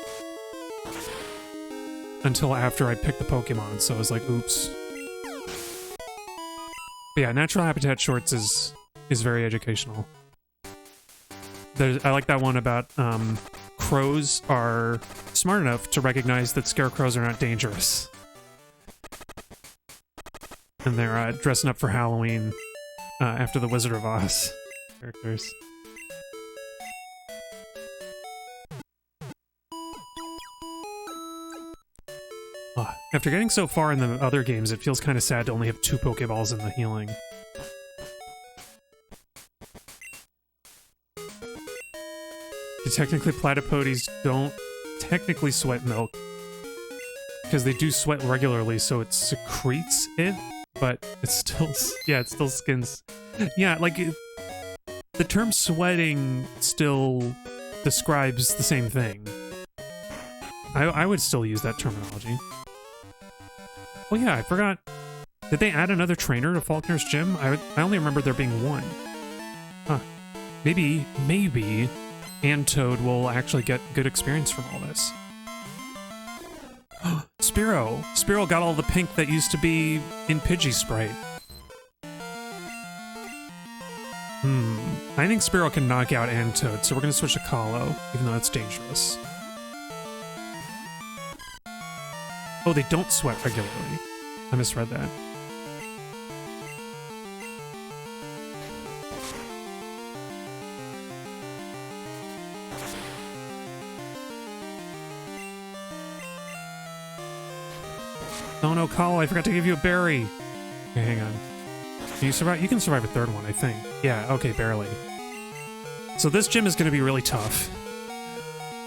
Until after I picked the Pokemon, so I was like, oops. But yeah, Natural Habitat Shorts is very educational. I like that one about, crows are smart enough to recognize that scarecrows are not dangerous. And they're dressing up for Halloween after the Wizard of Oz characters. After getting so far in the other games, it feels kind of sad to only have 2 Pokeballs in the healing. Technically, Platypodies don't technically sweat milk. Because they do sweat regularly, so it secretes it, but it's still... yeah, it still skins... Yeah, like, the term sweating still describes the same thing. I would still use that terminology. Oh yeah, I forgot. Did they add another trainer to Faulkner's gym? I only remember there being 1. Huh. Maybe Antoad will actually get good experience from all this. Spearow! Spearow got all the pink that used to be in Pidgey Sprite. I think Spearow can knock out Antoad, so we're gonna switch to Kahlo, even though that's dangerous. Oh, they don't sweat regularly. I misread that. Oh no, Kahlo, I forgot to give you a berry. Okay, hang on. Can you survive? You can survive a 3rd one, I think. Yeah, okay, barely. So this gym is going to be really tough.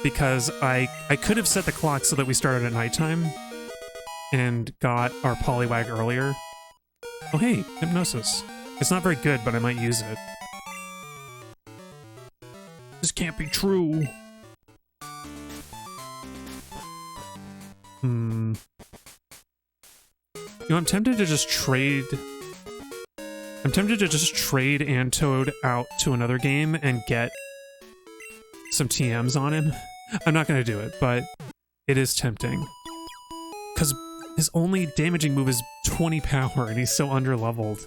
Because I could have set the clock so that we started at nighttime. And got our Poliwag earlier. Oh hey, Hypnosis. It's not very good, but I might use it. This can't be true. You know, I'm tempted to just trade Antoad out to another game and get some TMs on him. I'm not gonna do it, but it is tempting. Because his only damaging move is 20 power, and he's so underleveled.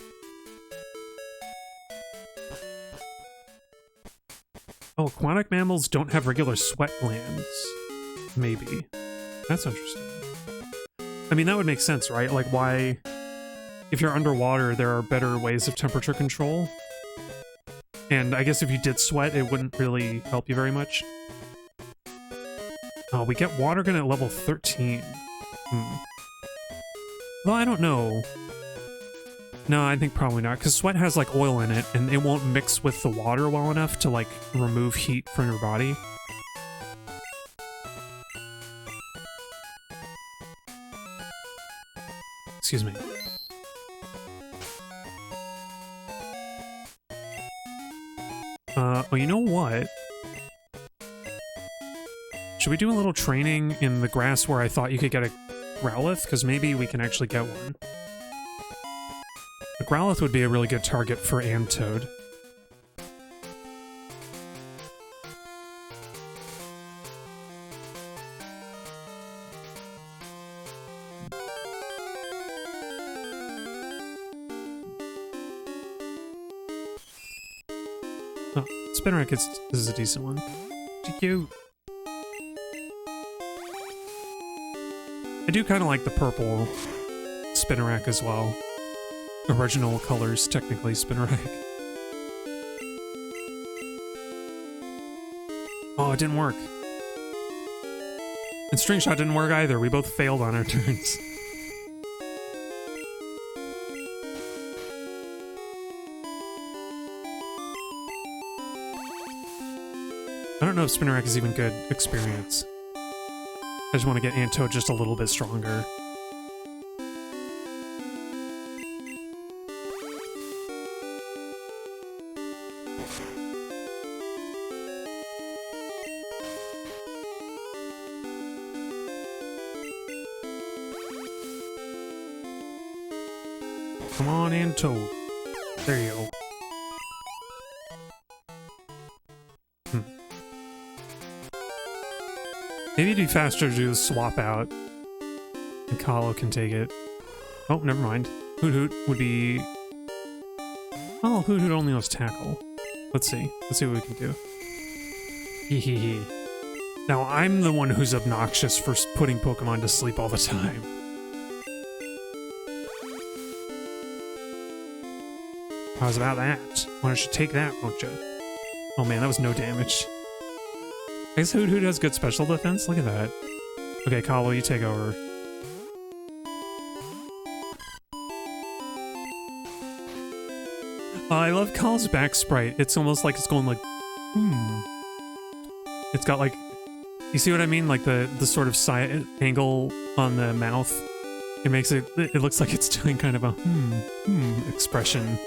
Oh, aquatic mammals don't have regular sweat glands. Maybe. That's interesting. I mean, that would make sense, right? Like, why... If you're underwater, there are better ways of temperature control. And I guess if you did sweat, it wouldn't really help you very much. Oh, we get water gun at level 13. Well, I don't know. No, I think probably not, because sweat has, like, oil in it, and it won't mix with the water well enough to, like, remove heat from your body. Excuse me. Well, you know what? Should we do a little training in the grass where I thought you could get a Growlithe? Because maybe we can actually get one. A Growlithe would be a really good target for Antoad. Oh, Spinarak is a decent one. GQ. I do kind of like the purple Spinarak as well. Original colors, technically, Spinarak. Oh, it didn't work. And String Shot didn't work either. We both failed on our turns. I don't know if Spinarak is even good experience. I just want to get Antoad just a little bit stronger. Come on, Antoad. There you go. Maybe it'd be faster to do the swap out. And Kahlo can take it. Oh, never mind. Hoot Hoot would be... Oh, Hoot Hoot only knows Tackle. Let's see. Let's see what we can do. Hee hee hee. Now, I'm the one who's obnoxious for putting Pokemon to sleep all the time. How's about that? Why don't you take that, won't you? Oh man, that was no damage. I guess Hoot Hoot has good special defense. Look at that. Okay, Kahlo, you take over. I love Kahlo's back sprite. It's almost like it's going like, It's got like, you see what I mean? Like the sort of side angle on the mouth. It makes it looks like it's doing kind of a expression.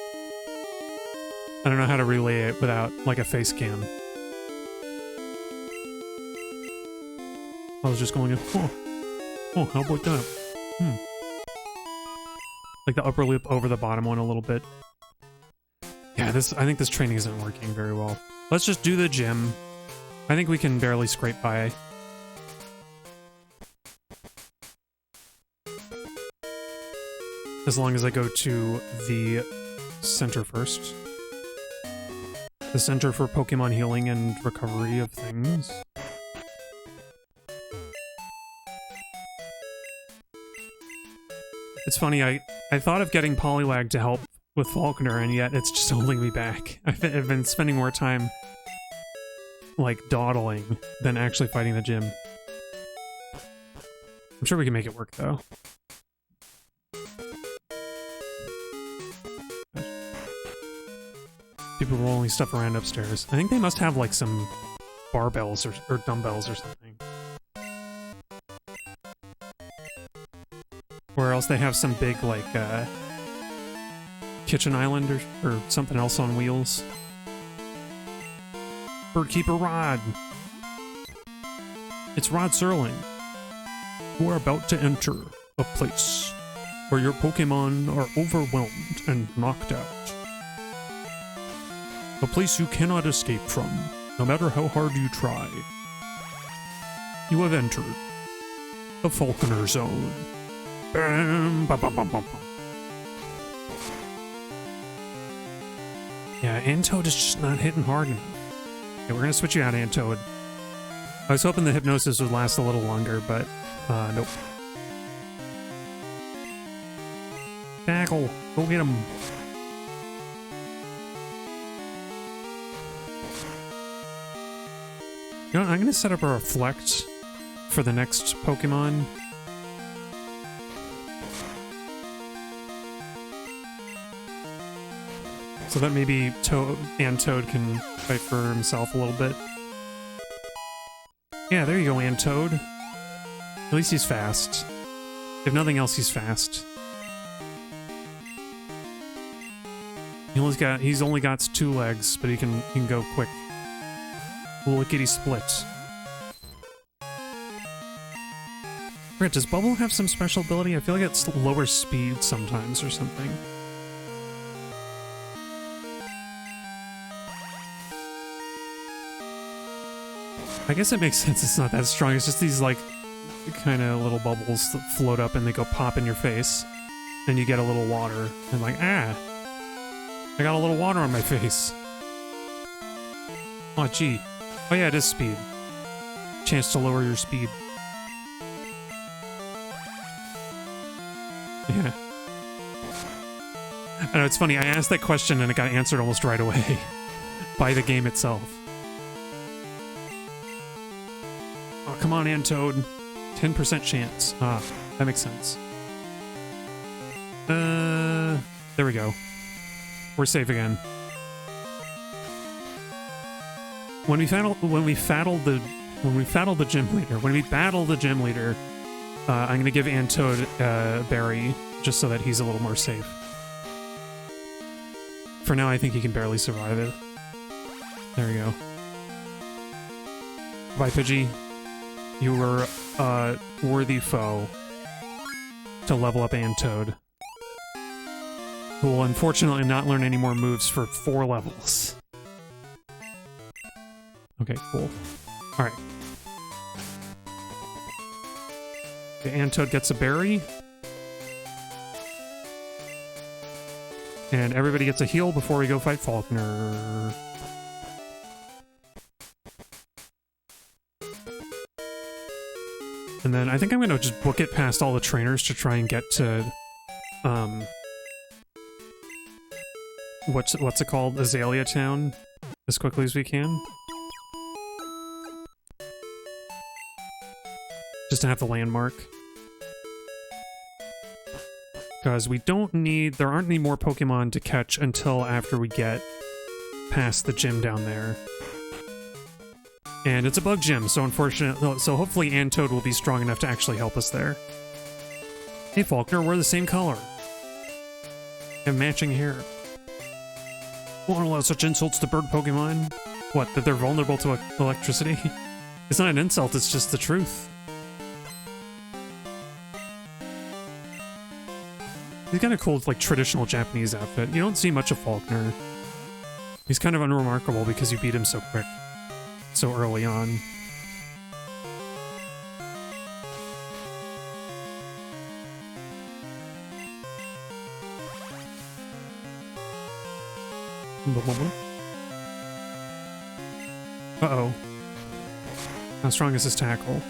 I don't know how to relay it without like a face cam. I was just going, oh, how about that? Like the upper lip over the bottom one a little bit. Yeah, I think this training isn't working very well. Let's just do the gym. I think we can barely scrape by. As long as I go to the center first. The Center for Pokemon Healing and Recovery of Things. It's funny, I thought of getting Poliwag to help with Falconer, and yet it's just holding me back. I've been spending more time, like, dawdling than actually fighting the gym. I'm sure we can make it work, though. People rolling stuff around upstairs. I think they must have, like, some barbells or dumbbells or something. Or else they have some big, like, kitchen island or something else on wheels. Birdkeeper Rod. It's Rod Serling. You are about to enter a place where your Pokemon are overwhelmed and knocked out. A place you cannot escape from, no matter how hard you try. You have entered the Falconer Zone. Bam, bam, bam, bam, bam. Yeah, Antoad is just not hitting hard enough. Okay, we're gonna switch you out, Antoad. I was hoping the hypnosis would last a little longer, but nope. Tackle! Go get him! You know what, I'm gonna set up a reflect for the next Pokemon. So that maybe Antoad can fight for himself a little bit. Yeah, there you go, Antoad. At least he's fast. If nothing else, he's fast. He's only got 2 legs, but he can go quick. Lickety split. Right, does Bubble have some special ability? I feel like it's lower speed sometimes or something. I guess it makes sense it's not that strong. It's just these, like, kind of little bubbles that float up and they go pop in your face. And you get a little water. And like, ah! I got a little water on my face. Oh, gee. Oh yeah, it is speed. Chance to lower your speed. Yeah. I know, it's funny. I asked that question and it got answered almost right away. By the game itself. Oh, come on, Antoad. 10% chance. Ah, that makes sense. There we go. We're safe again. When we battle the gym leader, I'm gonna give Antoad a berry just so that he's a little more safe. For now, I think he can barely survive it. There we go. Bye, Pidgey. You were a worthy foe to level up Antoad, who will unfortunately not learn any more moves for 4 levels. Okay, cool. Alright. Okay, Antoad gets a berry. And everybody gets a heal before we go fight Faulkner. And then I think I'm going to just book it past all the trainers to try and get to, what's it called? Azalea Town as quickly as we can. Just to have the landmark. Because we don't need... There aren't any more Pokemon to catch until after we get past the gym down there. And it's a bug gym, so unfortunately... So hopefully Antoad will be strong enough to actually help us there. Hey Faulkner, we're the same color. And matching hair. Won't allow such insults to bird Pokemon. What, that they're vulnerable to electricity? It's not an insult, it's just the truth. He's got a cool, like, traditional Japanese outfit. You don't see much of Faulkner. He's kind of unremarkable because you beat him so quick. So early on. Uh-oh. How strong is his tackle?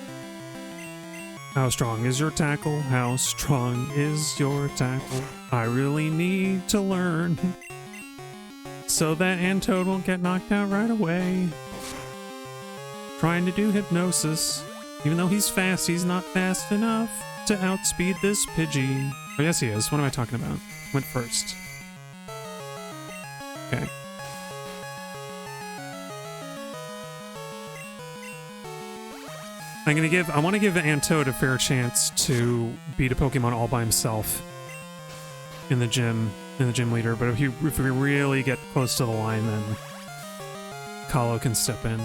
How strong is your tackle? How strong is your tackle? I really need to learn. So that Antoad won't get knocked out right away. Trying to do hypnosis. Even though he's fast, he's not fast enough to outspeed this Pidgey. Oh yes he is. What am I talking about? Went first. Okay. I want to give Antoad a fair chance to beat a Pokemon all by himself in the gym leader, but if we really get close to the line, then Kahlo can step in.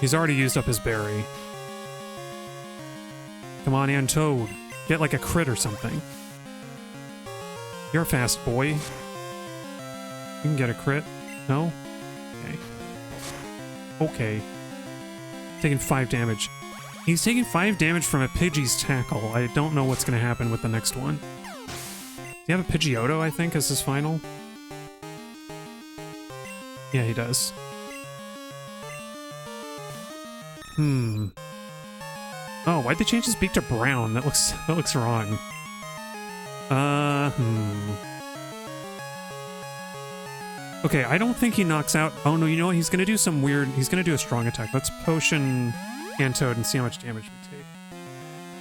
He's already used up his berry. Come on, Antoad. Get like a crit or something. You're a fast boy. You can get a crit. No? Okay. Okay. Taking 5 damage. He's taking 5 damage from a Pidgey's tackle. I don't know what's going to happen with the next one. Do you have a Pidgeotto, I think, as his final? Yeah, he does. Oh, why'd they change his beak to brown? That looks wrong. Okay, I don't think he knocks out... Oh, no, you know what? He's gonna do some weird... He's gonna do a strong attack. Let's potion Antoad and see how much damage we take.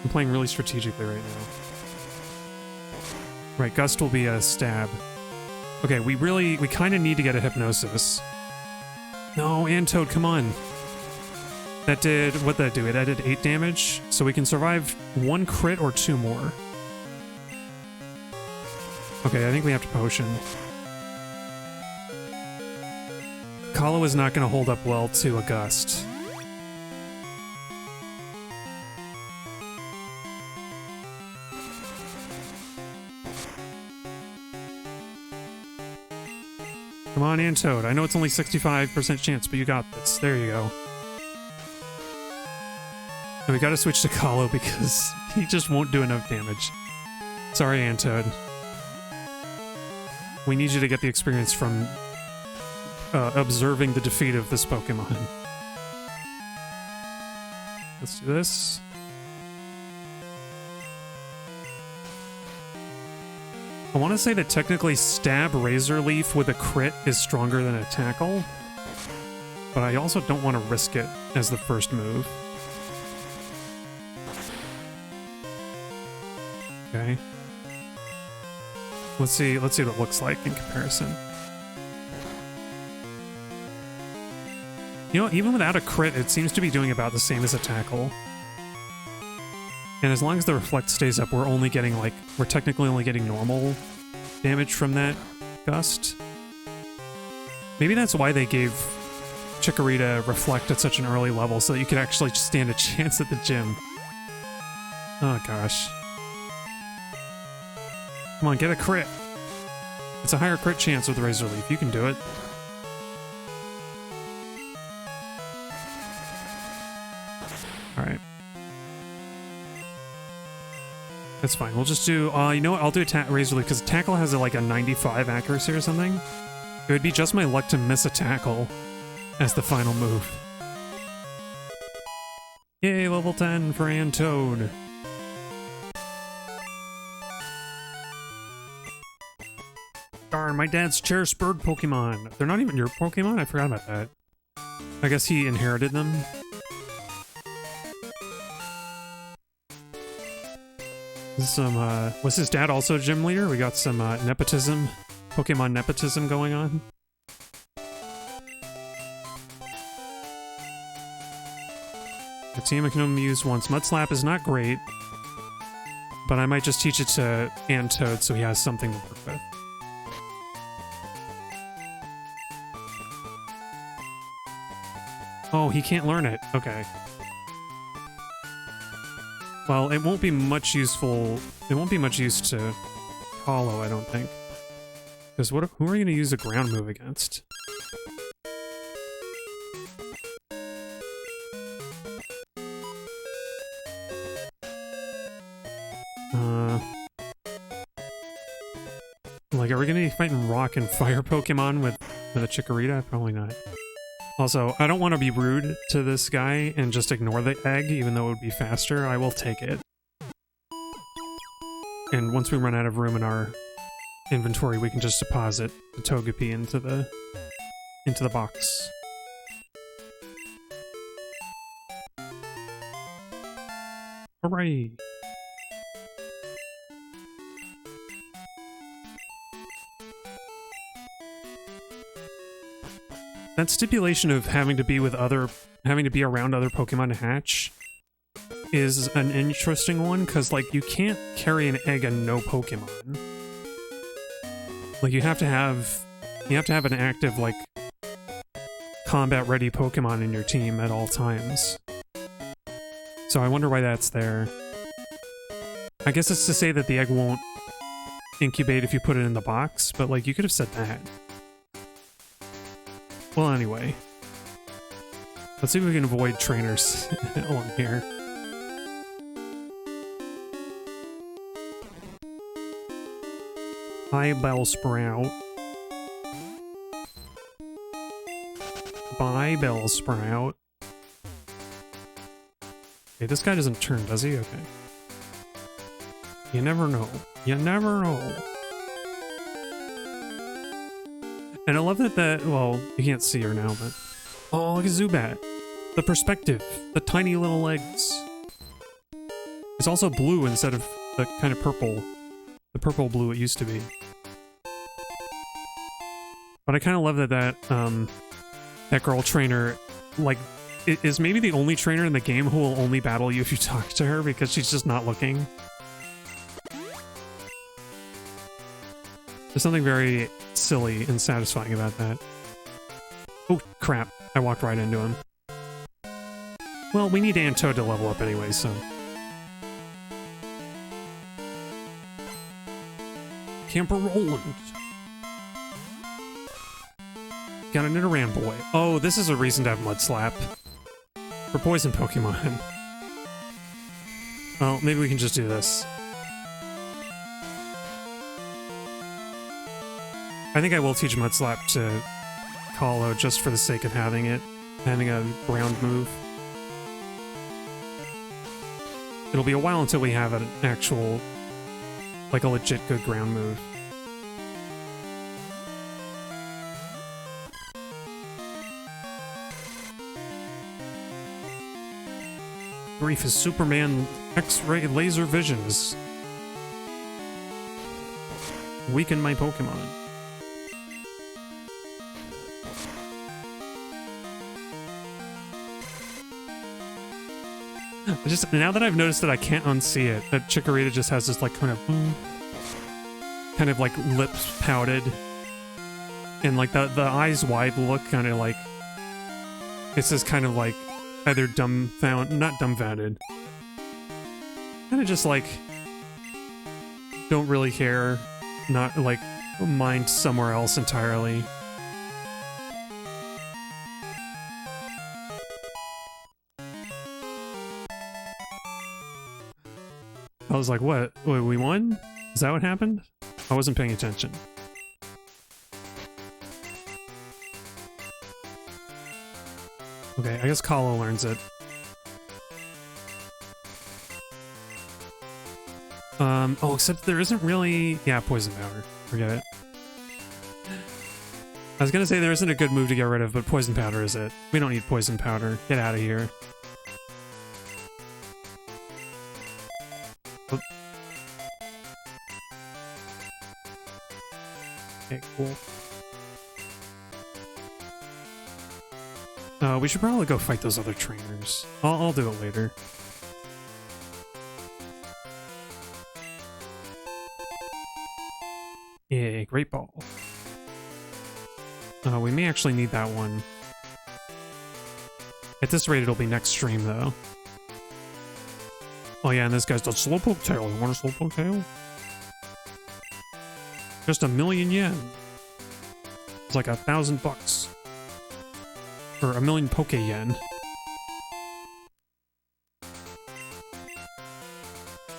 I'm playing really strategically right now. Right, Gust will be a stab. Okay, we kind of need to get a Hypnosis. No, Antoad, come on. That did... What'd that do? It added 8 damage, so we can survive 1 crit or 2 more. Okay, I think we have to potion. Kalo is not going to hold up well to a Gust. Come on, Antoad. I know it's only 65% chance, but you got this. There you go. And we gotta switch to Kalo because he just won't do enough damage. Sorry, Antoad. We need you to get the experience from observing the defeat of this Pokemon. Let's do this. I want to say that technically Stab Razor Leaf with a crit is stronger than a Tackle, but I also don't want to risk it as the first move. Okay. Let's see what it looks like in comparison. You know, even without a crit, it seems to be doing about the same as a Tackle. And as long as the Reflect stays up, we're technically only getting normal damage from that Gust. Maybe that's why they gave Chikorita Reflect at such an early level, so that you could actually stand a chance at the gym. Oh gosh. Come on, get a crit. It's a higher crit chance with Razor Leaf. You can do it. Alright. That's fine. We'll just do... you know what? I'll do Razor Leaf, because Tackle has like a 95 accuracy or something. It would be just my luck to miss a Tackle as the final move. Yay, level 10 for Antoad. Darn, my dad's Chair Bird Pokemon. They're not even your Pokemon? I forgot about that. I guess he inherited them. Was his dad also a gym leader? We got some nepotism, Pokemon nepotism going on. The team I can only use once. Mudslap is not great, but I might just teach it to Antoad so he has something to work with. Oh, he can't learn it. Okay. Well, it won't be much useful. It won't be much use to Hollow, I don't think. Because who are you going to use a ground move against? Like, are we going to be fighting rock and fire Pokemon with a Chikorita? Probably not. Also, I don't want to be rude to this guy and just ignore the egg, even though it would be faster. I will take it. And once we run out of room in our inventory, we can just deposit the Togepi into the box. Hooray! That stipulation of having to be around other Pokemon to hatch is an interesting one, because, like, you can't carry an egg and no Pokemon. Like, you have to have an active, like, combat-ready Pokemon in your team at all times. So I wonder why that's there. I guess it's to say that the egg won't incubate if you put it in the box, but, like, you could have said that. Well, anyway. Let's see if we can avoid trainers along here. Hi, Bellsprout. Goodbye, Bellsprout. Okay, this guy doesn't turn, does he? Okay. You never know. You never know. And I love that, well, you can't see her now, but... Oh, look at Zubat. The perspective. The tiny little legs. It's also blue instead of the kind of purple. The purple blue it used to be. But I kind of love that girl trainer, like, is maybe the only trainer in the game who will only battle you if you talk to her because she's just not looking. There's something very silly and satisfying about that. Oh, crap. I walked right into him. Well, we need Anto to level up anyway, so... Camper Roland. Got an Nidoran boy. Oh, this is a reason to have Mud Slap. For poison Pokemon. Well, maybe we can just do this. I think I will teach Mud Slap to Kahlo just for the sake of having it. Having a ground move. It'll be a while until we have an actual, like a legit good ground move. Grief is Superman X-ray laser visions. Weaken my Pokemon. Just now that I've noticed that I can't unsee it, that Chikorita just has this like kind of like lips pouted, and like the eyes wide look, kind of like it's just kind of like either not dumbfounded, kind of just like don't really care, not like mind somewhere else entirely. I was like, what? Wait, we won? Is that what happened? I wasn't paying attention. Okay, I guess Kahlo learns it. Oh, except there isn't really... Yeah, Poison Powder. Forget it. I was gonna say there isn't a good move to get rid of, but Poison Powder is it. We don't need Poison Powder. Get out of here. Okay, cool. We should probably go fight those other trainers. I'll do it later. Yeah, Great Ball. We may actually need that one. At this rate, it'll be next stream, though. Oh yeah, and this guy's the Slowpoke Tail. You want a Slowpoke Tail? Just 1,000,000 yen. It's like $1,000. Or 1,000,000 Poke Yen.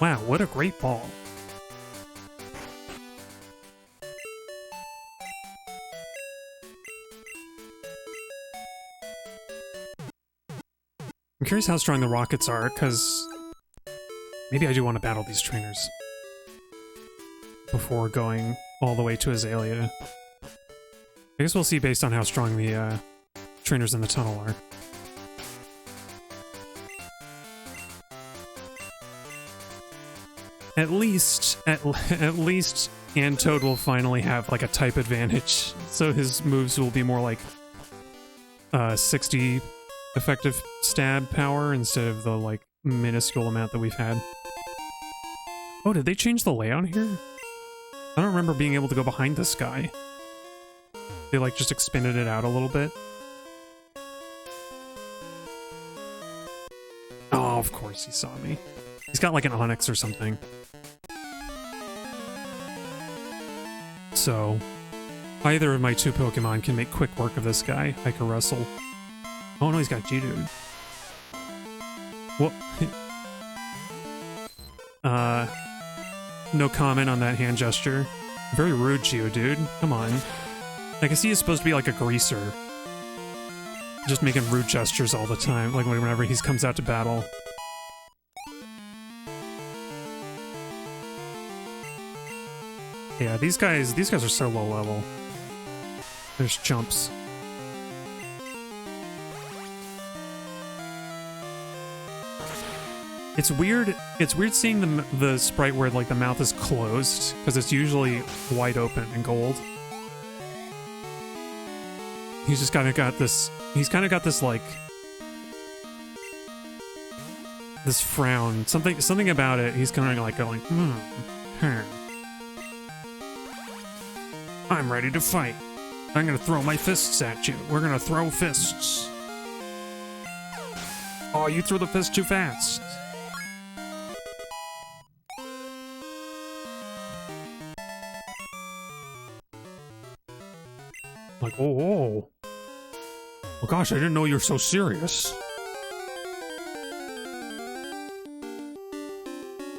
Wow, what a great ball. I'm curious how strong the rockets are, because maybe I do want to battle these trainers before going all the way to Azalea. I guess we'll see based on how strong the trainers in the tunnel are. At least Antoad will finally have like a type advantage, so his moves will be more like 60 effective stab power instead of the like minuscule amount that we've had. Oh, did they change the layout here? I don't remember being able to go behind this guy. They like just expanded it out a little bit. Oh, of course he saw me. He's got like an Onyx or something. So, either of my two Pokemon can make quick work of this guy. I can wrestle. Oh no, he's got Geodude. What? No comment on that hand gesture. Very rude, Geodude. Come on. I can see he's supposed to be like a greaser. just making rude gestures all the time, like whenever he comes out to battle. Yeah, these guys are so low level. There's jumps. It's weird seeing the sprite where like the mouth is closed, because it's usually wide open and gold. He's just kind of got this like this frown. Something about it. He's kind of like going, I'm ready to fight. I'm gonna throw my fists at you. We're gonna throw fists. Oh, you threw the fist too fast. Like, oh, gosh, I didn't know you're so serious.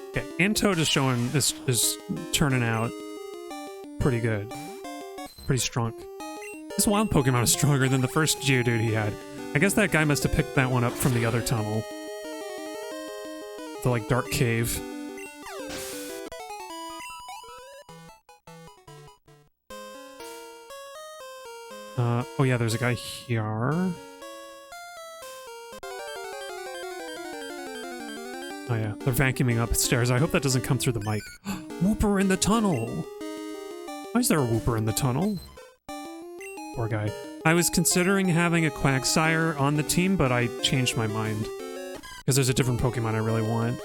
Okay, Antoad is showing is turning out pretty good, pretty strong. This wild Pokemon is stronger than the first Geodude he had. I guess that guy must have picked that one up from the other tunnel, the like dark cave. Oh yeah, there's a guy here. Oh yeah, they're vacuuming upstairs. I hope that doesn't come through the mic. Whooper in the tunnel! Why is there a Whooper in the tunnel? Poor guy. I was considering having a Quagsire on the team, but I changed my mind. Because there's a different Pokemon I really want.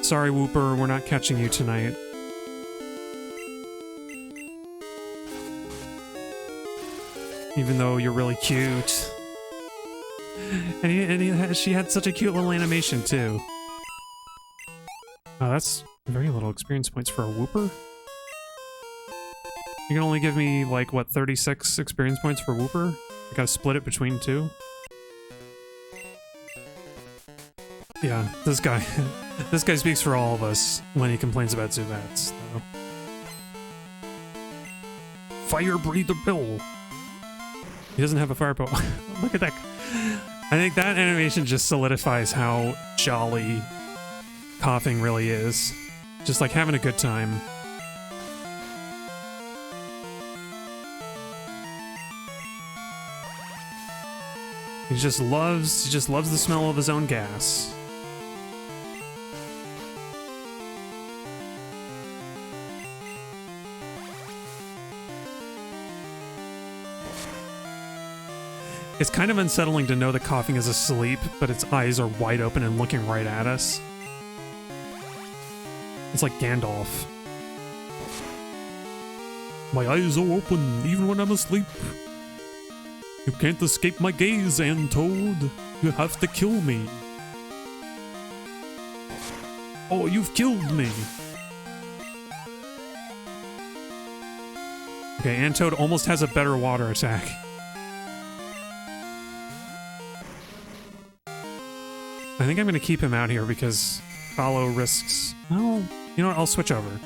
Sorry, Whooper, we're not catching you tonight. Even though you're really cute. And she had such a cute little animation, too. Oh, that's very little experience points for a Whooper. You can only give me, like, what, 36 experience points for Whooper? I gotta split it between two? Yeah, this guy speaks for all of us when he complains about Zubats, though. Fire breather Bill! He doesn't have a fire bow. Look at that. I think that animation just solidifies how jolly coughing really is. Just like having a good time. He just loves the smell of his own gas. It's kind of unsettling to know that coughing is asleep, but its eyes are wide open and looking right at us. It's like Gandalf. My eyes are open even when I'm asleep. You can't escape my gaze, Antoad. You have to kill me. Oh, you've killed me. Okay, Antoad almost has a better water attack. I think I'm going to keep him out here because Fallow risks... Oh, you know what? I'll switch over.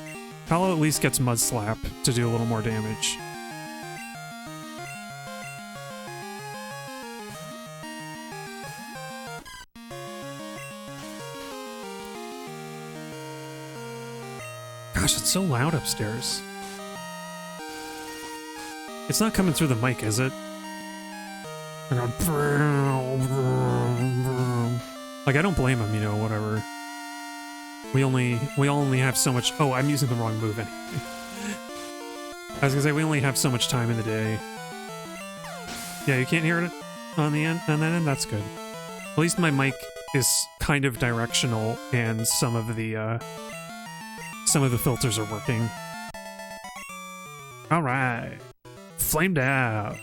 Fallow at least gets Mud Slap to do a little more damage. Gosh, it's so loud upstairs. It's not coming through the mic, is it? Like, I don't blame him, you know, whatever. We only have so much... Oh, I'm using the wrong move anyway. I was gonna say, we only have so much time in the day. Yeah, you can't hear it on the end? On that end? That's good. At least my mic is kind of directional, and some of the filters are working. Alright. Flamed out.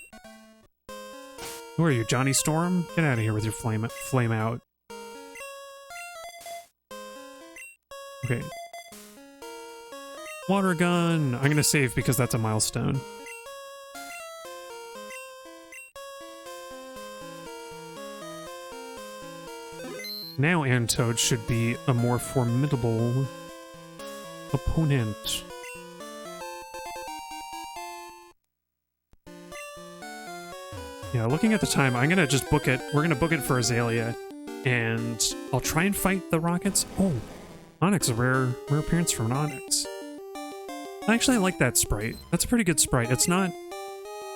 Who are you, Johnny Storm? Get out of here with your flame out. Okay. Water gun! I'm gonna save because that's a milestone. Now Antoad should be a more formidable opponent. Yeah, looking at the time, I'm gonna just book it. We're gonna book it for Azalea, and I'll try and fight the Rockets. Oh, Onyx, a rare appearance from an Onyx. Actually, I like that sprite. That's a pretty good sprite. It's not...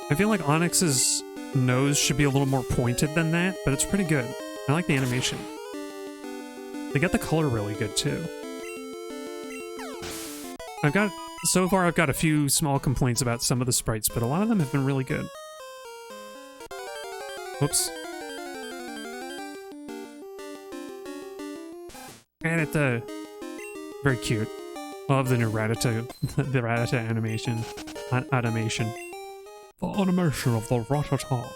I feel like Onyx's nose should be a little more pointed than that, but it's pretty good. I like the animation. They get the color really good, too. So far I've got a few small complaints about some of the sprites, but a lot of them have been really good. Whoops. Rattata. Very cute. Love the new Rattata, the Rattata animation. Animation. The animation of the Rattata.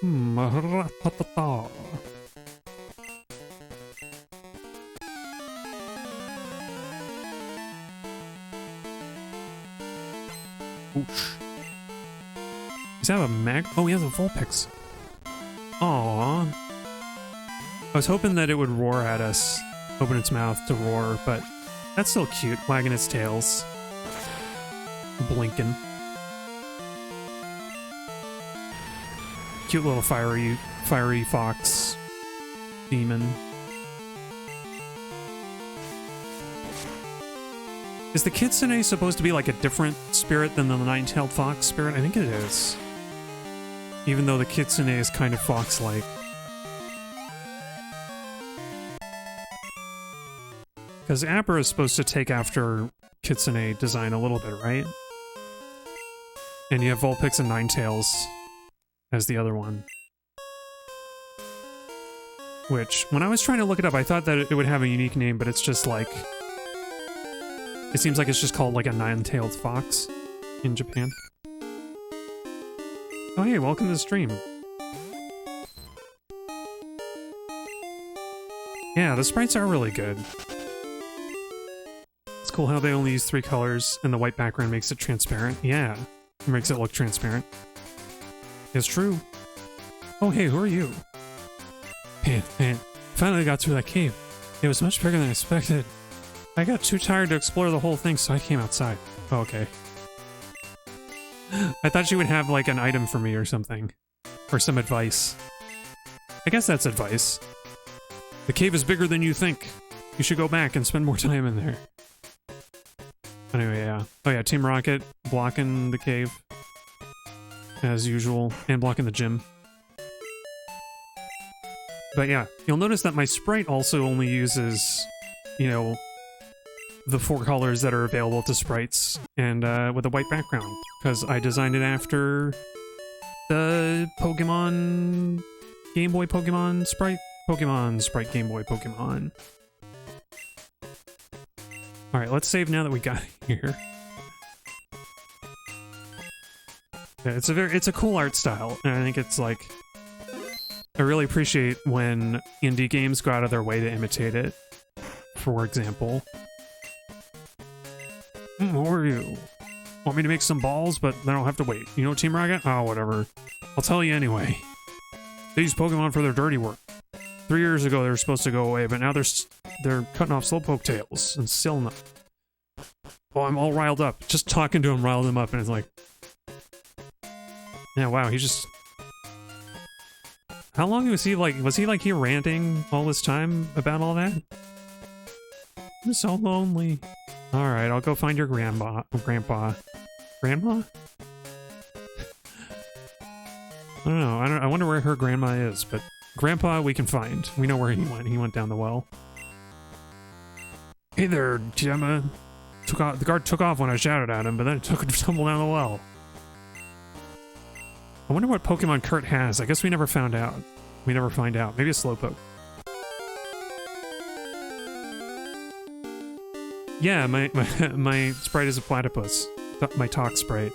Rattata. Oosh. Does that have a mag? Oh, he has a Vulpix. Aww. I was hoping that it would roar at us. Open its mouth to roar, but that's still cute. Wagging its tails. Blinking. Cute little fiery fox. Demon. Is the Kitsune supposed to be like a different spirit than the nine-tailed fox spirit? I think it is. Even though the Kitsune is kind of fox-like. Because Appa is supposed to take after Kitsune design a little bit, right? And you have Vulpix and Ninetales as the other one. Which, when I was trying to look it up, I thought that it would have a unique name, but it's just like... It seems like it's just called like a nine-tailed fox in Japan. Oh hey, welcome to the stream. Yeah, the sprites are really good. It's cool how they only use 3 colors and the white background makes it transparent. Yeah, it makes it look transparent. It's true. Oh hey, who are you? Man, finally got through that cave. It was much bigger than I expected. I got too tired to explore the whole thing, so I came outside. Oh, okay. I thought she would have, like, an item for me or something. Or some advice. I guess that's advice. The cave is bigger than you think. You should go back and spend more time in there. Anyway, yeah. Oh yeah, Team Rocket blocking the cave. As usual. And blocking the gym. But yeah, you'll notice that my sprite also only uses, you know, the 4 colors that are available to sprites, and with a white background, because I designed it after the Pokemon... Game Boy Pokemon sprite? Pokemon sprite Game Boy Pokemon. Alright, let's save now that we got here. Yeah, it's a cool art style, and I think it's like... I really appreciate when indie games go out of their way to imitate it. For example... Who are you? Want me to make some balls, but then I'll have to wait. You know Team Rocket? Oh, whatever. I'll tell you anyway. They use Pokemon for their dirty work. 3 years ago they were supposed to go away, but now they're cutting off Slowpoke tails and selling them. Oh, I'm all riled up. Just talking to him riled him up, and it's like... Yeah, wow, he just... How long was he here ranting all this time about all that? I'm so lonely. Alright, I'll go find your grandpa. Grandma? I don't know. I wonder where her grandma is, but Grandpa we can find. We know where he went. He went down the well. Hey there, Gemma. The guard took off when I shouted at him, but then it took a tumble down the well. I wonder what Pokemon Kurt has. I guess we never found out. We never find out. Maybe a Slowpoke. Yeah, my sprite is a platypus. My talk sprite.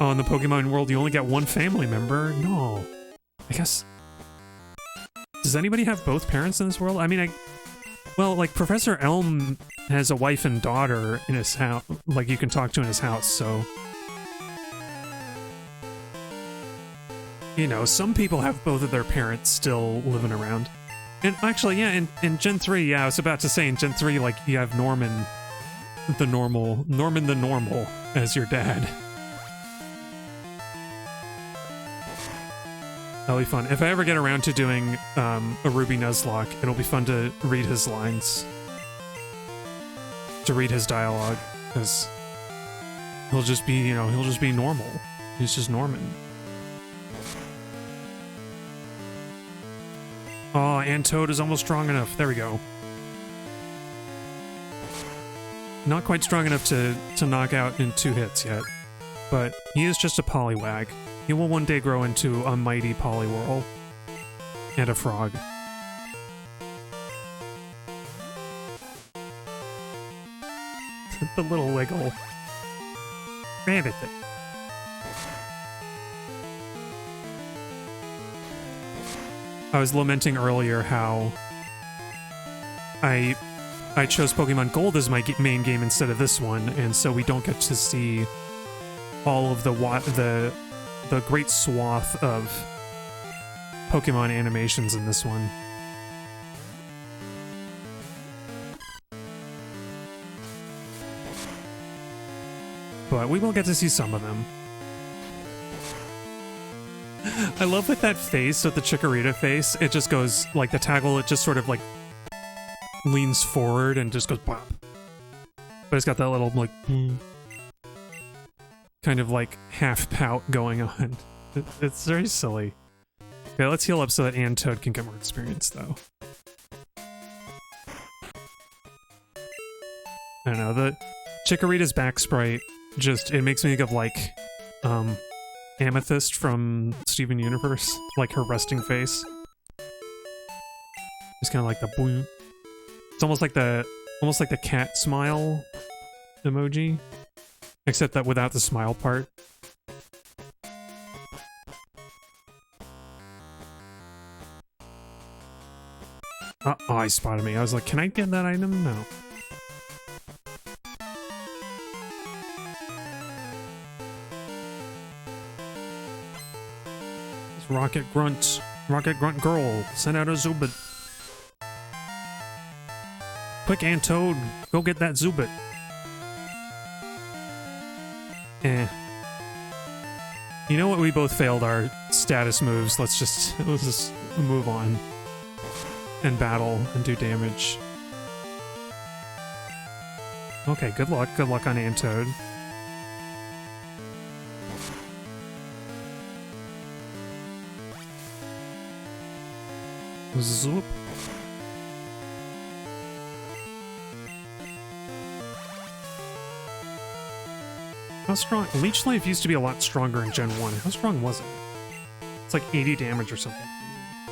Oh, in the Pokemon world, you only get one family member? No. I guess... Does anybody have both parents in this world? I mean, well, like, Professor Elm has a wife and daughter in his house. Like, you can talk to in his house, so... You know, some people have both of their parents still living around. And actually, yeah, in Gen 3, yeah, I was about to say, in Gen 3, like, you have Norman the normal, Norman the Normal as your dad. That'll be fun. If I ever get around to doing a Ruby Nuzlocke, it'll be fun to read his lines. To read his dialogue, because he'll just be, you know, he'll just be normal. He's just Norman. Oh, and Toad is almost strong enough. There we go. Not quite strong enough to knock out in 2 hits yet, but he is just a Poliwag. He will one day grow into a mighty Poliwhirl and a frog. The little wiggle. Rabbit. I was lamenting earlier how I chose Pokemon Gold as my main game instead of this one, and so we don't get to see all of the great swath of Pokemon animations in this one. But we will get to see some of them. I love with that face, with the Chikorita face, it just goes, like the taggle, it just sort of like leans forward and just goes pop. But it's got that little like kind of like half pout going on. It's very silly. Okay, let's heal up so that Toad can get more experience though. I don't know, the Chikorita's back sprite just, it makes me think of like Amethyst from Steven Universe, like her resting face. It's kind of like the boom. It's almost like the cat smile emoji, except that without the smile part. Oh, he spotted me. I was like, can I get that item? No. Rocket Grunt girl, send out a Zubat. Quick, Toad, go get that Zubat. You know what? We both failed our status moves. Let's just move on and battle and do damage. Okay, good luck. Good luck on Toad. Zoop. How strong? Leech Life used to be a lot stronger in Gen 1. How strong was it? It's like 80 damage or something.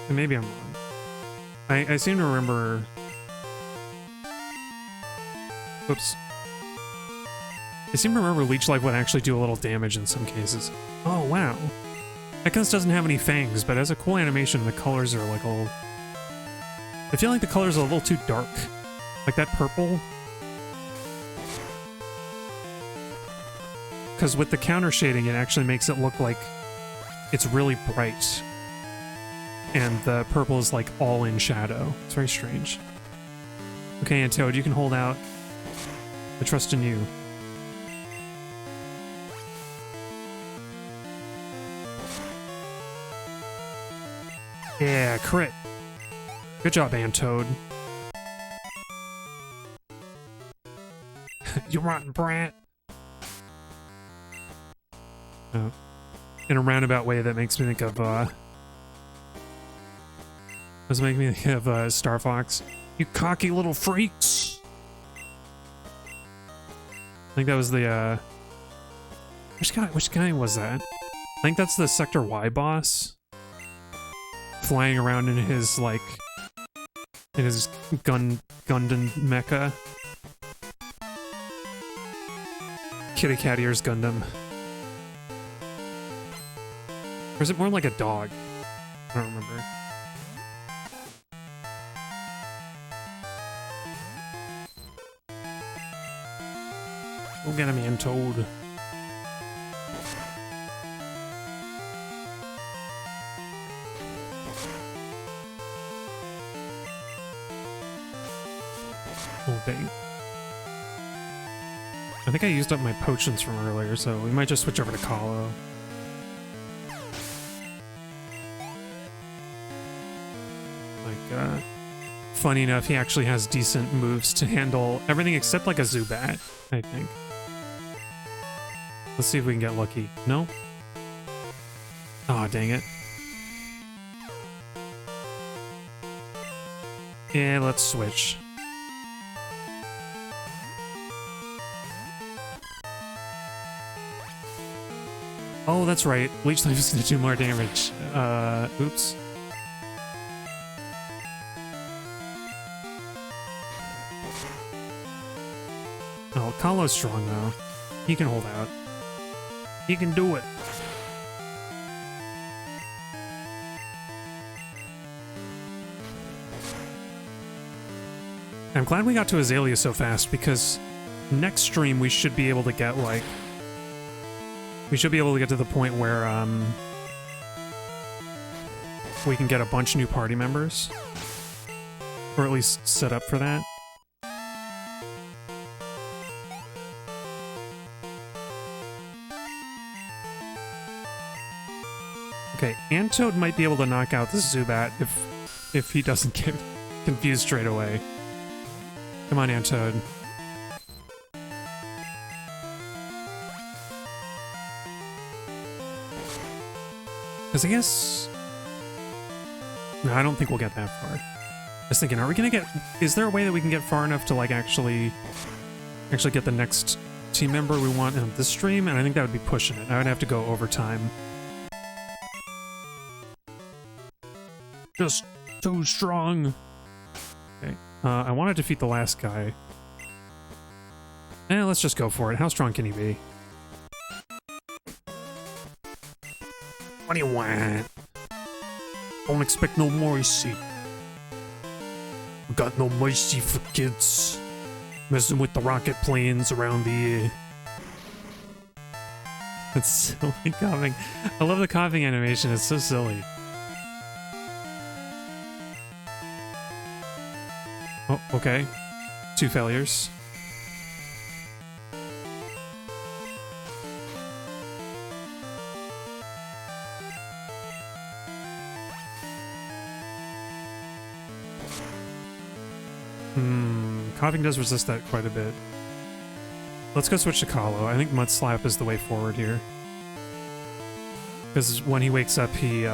And maybe I'm wrong. I seem to remember... Oops. I seem to remember Leech Life would actually do a little damage in some cases. Oh, wow. Ekans doesn't have any fangs, but as a cool animation, the colors are like a little... I feel like the colors are a little too dark. Like that purple. Because with the counter shading, it actually makes it look like it's really bright. And the purple is like all in shadow. It's very strange. Okay, Toad, you can hold out. I trust in you. Yeah, crit. Good job, Toad. You rotten brat. Oh. In a roundabout way that makes me think of, Does make me think of, Star Fox. You cocky little freaks! I think that was the, Which guy was that? I think that's the Sector Y boss. Flying around in his, like... In his Gundam mecha. Kitty Cat Ears Gundam. Or is it more like a dog? I don't remember. Go get him, Toad. Oh, dang. think I used up my potions from earlier, so we might just switch over to Kahlo. Like, funny enough, he actually has decent moves to handle everything except like a Zubat, I think. Let's see if we can get lucky. No? Aw, dang it. Yeah, let's switch. Oh, that's right. Leech Life is gonna do more damage. Oops. Oh, Kahlo's strong though. He can hold out. He can do it. I'm glad we got to Azalea so fast, because next stream we should be able to get, like... We should be able to get to the point where, we can get a bunch of new party members. Or at least set up for that. Okay, Antoad might be able to knock out this Zubat if he doesn't get confused straight away. Come on, Antoad. Because I guess... No, I don't think we'll get that far. I was thinking, are we gonna get... Is there a way that we can get far enough to, like, actually get the next team member we want in this stream? And I think that would be pushing it. I would have to go overtime. Just too strong. Okay. I want to defeat the last guy. Let's just go for it. How strong can he be? What do you want? Don't expect no mercy. We got no mercy for kids. Messing with the rocket planes around the air. That's silly coughing. I love the coughing animation. It's so silly. Oh, okay. 2 failures. Coughing does resist that quite a bit. Let's go switch to Kahlo. I think Mud Slap is the way forward here. Because when he wakes up, he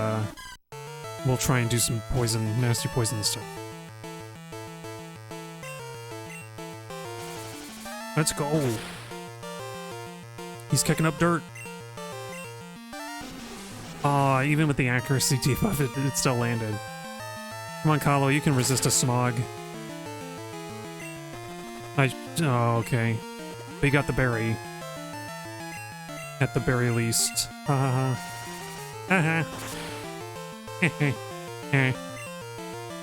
will try and do some poison, nasty poison stuff. Let's go. He's kicking up dirt. Aw, even with the accuracy debuff, it still landed. Come on, Kahlo, you can resist a Smog. Oh, okay. But you got the berry. At the very least.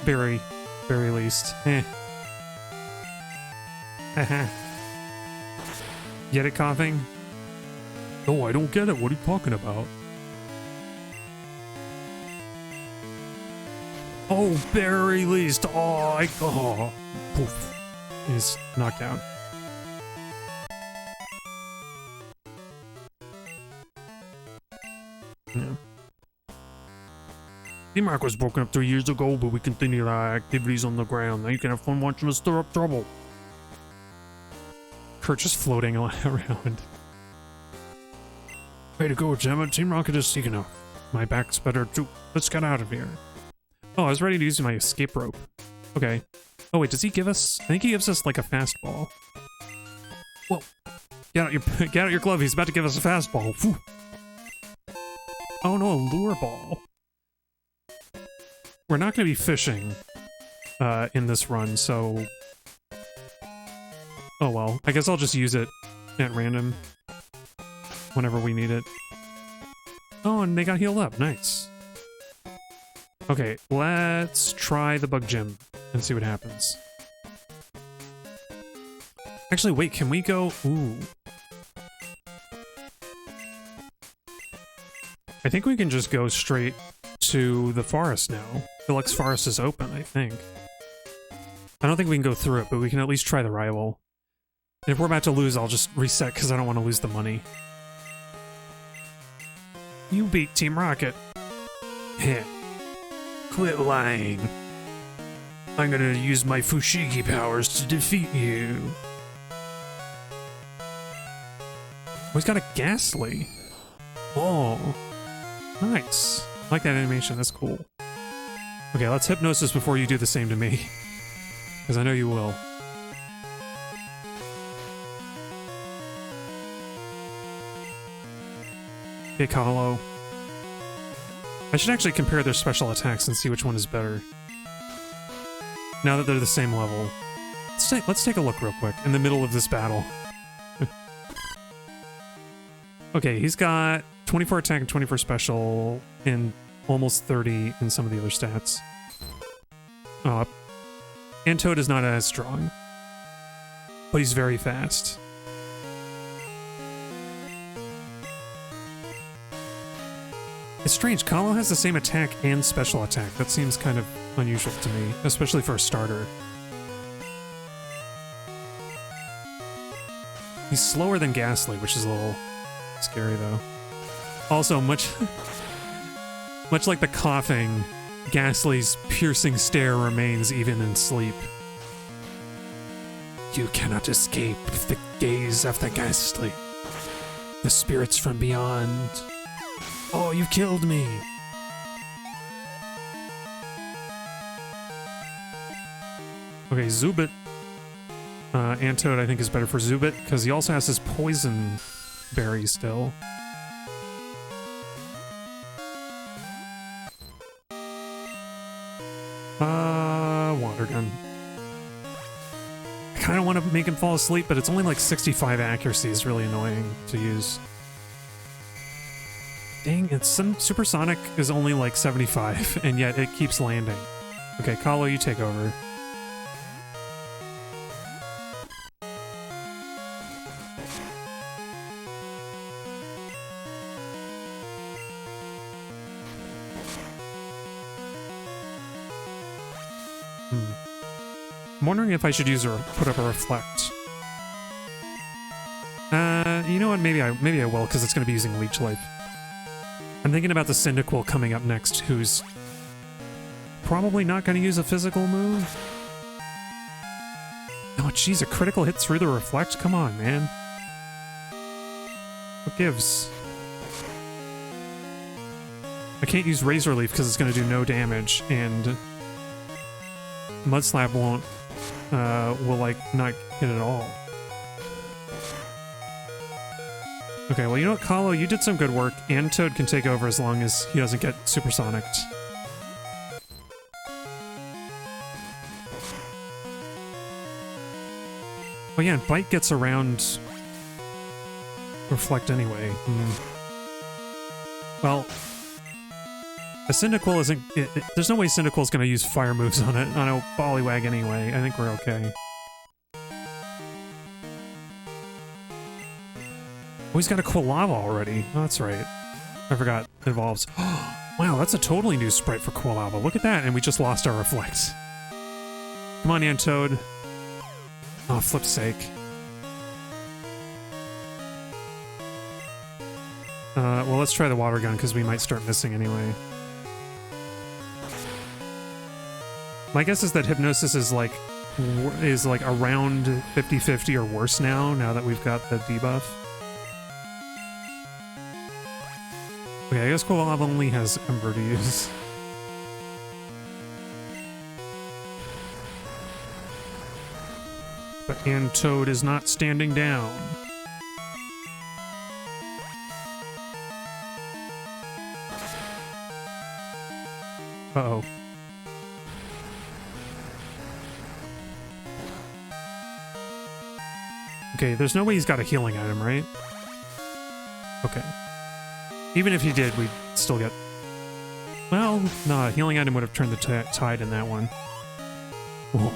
Berry. Very least. Get it, coughing? No, I don't get it. What are you talking about? Oh, very least. Oh, poof. He's knocked out. Yeah. Team Rock was broken up 3 years ago, but we continued our activities on the ground. Now you can have fun watching us stir up trouble. Kurt just floating around. Way to go, Gemma. Team Rocket is sneaking up. My back's better too. Let's get out of here. Oh, I was ready to use my escape rope. Okay. Oh wait, does he give us... I think he gives us like a fastball. Whoa. Get out your glove. He's about to give us a fastball. Whew. Oh no, a lure ball. We're not going to be fishing in this run, so... Oh well, I guess I'll just use it at random whenever we need it. Oh, and they got healed up. Nice. Okay, let's try the bug gym and see what happens. Actually, wait, can we go... Ooh. I think we can just go straight to the forest now. Deluxe Forest is open, I think. I don't think we can go through it, but we can at least try the rival. And if we're about to lose, I'll just reset because I don't want to lose the money. You beat Team Rocket. Heh. Quit lying. I'm gonna use my Fushigi powers to defeat you. Oh, he's got a Ghastly. Oh. Nice. I like that animation, that's cool. Okay, let's Hypnosis before you do the same to me. Because I know you will. Okay, Kahlo. I should actually compare their special attacks and see which one is better. Now that they're the same level. Let's take a look real quick in the middle of this battle. Okay, he's got 24 attack and 24 special and almost 30 in some of the other stats. And Toad is not as strong. But he's very fast. It's strange, Kahlo has the same attack and special attack. That seems kind of unusual to me, especially for a starter. He's slower than Ghastly, which is a little scary though. Also, much like the coughing, Ghastly's piercing stare remains even in sleep. You cannot escape the gaze of the Ghastly. The spirits from beyond. Oh, you killed me! Okay, Zubit. Antoad, I think, is better for Zubit, because he also has his Poison Berry still. Water Gun. I kind of want to make him fall asleep, but it's only like 65 accuracy is really annoying to use. Dang, it's Supersonic is only like 75, and yet it keeps landing. Okay, Kahlo, you take over. I'm wondering if I should use or put up a Reflect. You know what? Maybe I will, because it's going to be using Leech Life. I'm thinking about the Cyndaquil coming up next, who's probably not going to use a physical move. Oh, jeez, a critical hit through the Reflect? Come on, man. What gives? I can't use Razor Leaf because it's going to do no damage, and Mudslap will, like, not hit at all. Okay, well, you know what, Kahlo, you did some good work, and Toad can take over as long as he doesn't get supersonicked. Oh yeah, and Bite gets around Reflect anyway. Well, a Cyndaquil isn't... there's no way Cyndaquil's gonna use fire moves on a Poliwag anyway. I think we're okay. Oh, he's got a Quilava already. Oh, that's right. I forgot. It evolves. Wow, that's a totally new sprite for Quilava. Look at that, and we just lost our Reflect. Come on, Antoad. Oh, flip's sake. Well, let's try the Water Gun, because we might start missing anyway. My guess is that Hypnosis is like around 50-50 or worse now that we've got the debuff. Okay, I guess Quilava only has Ember to use. But Antoad is not standing down. Uh-oh. Okay, there's no way he's got a healing item, right? Okay. Even if he did, we'd still get... Well, no, a healing item would have turned the tide in that one. Whoa.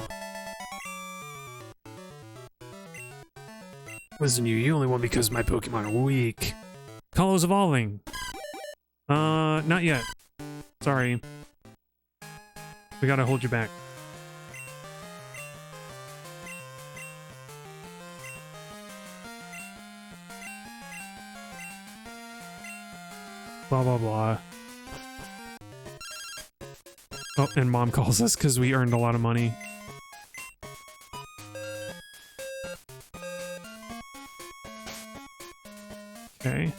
Wasn't you. You only won because my Pokemon are weak. Kahlo's evolving. Not yet. Sorry. We gotta hold you back. Blah, blah, blah. Oh, and Mom calls us because we earned a lot of money. Okay.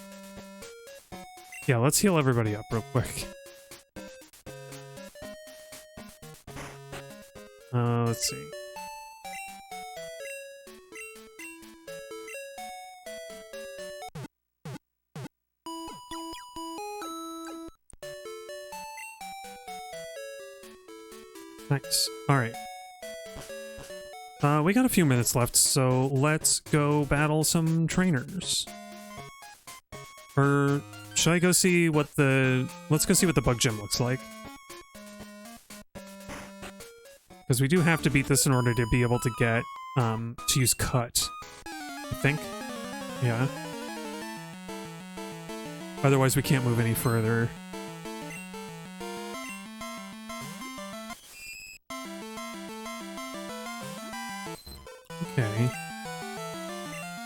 Yeah, let's heal everybody up real quick. Let's see. Nice. Alright. We got a few minutes left, so let's go battle some trainers. Or should I go see what the... Let's go see what the bug gym looks like. Because we do have to beat this in order to be able to get, to use cut. I think? Yeah. Otherwise we can't move any further. Okay.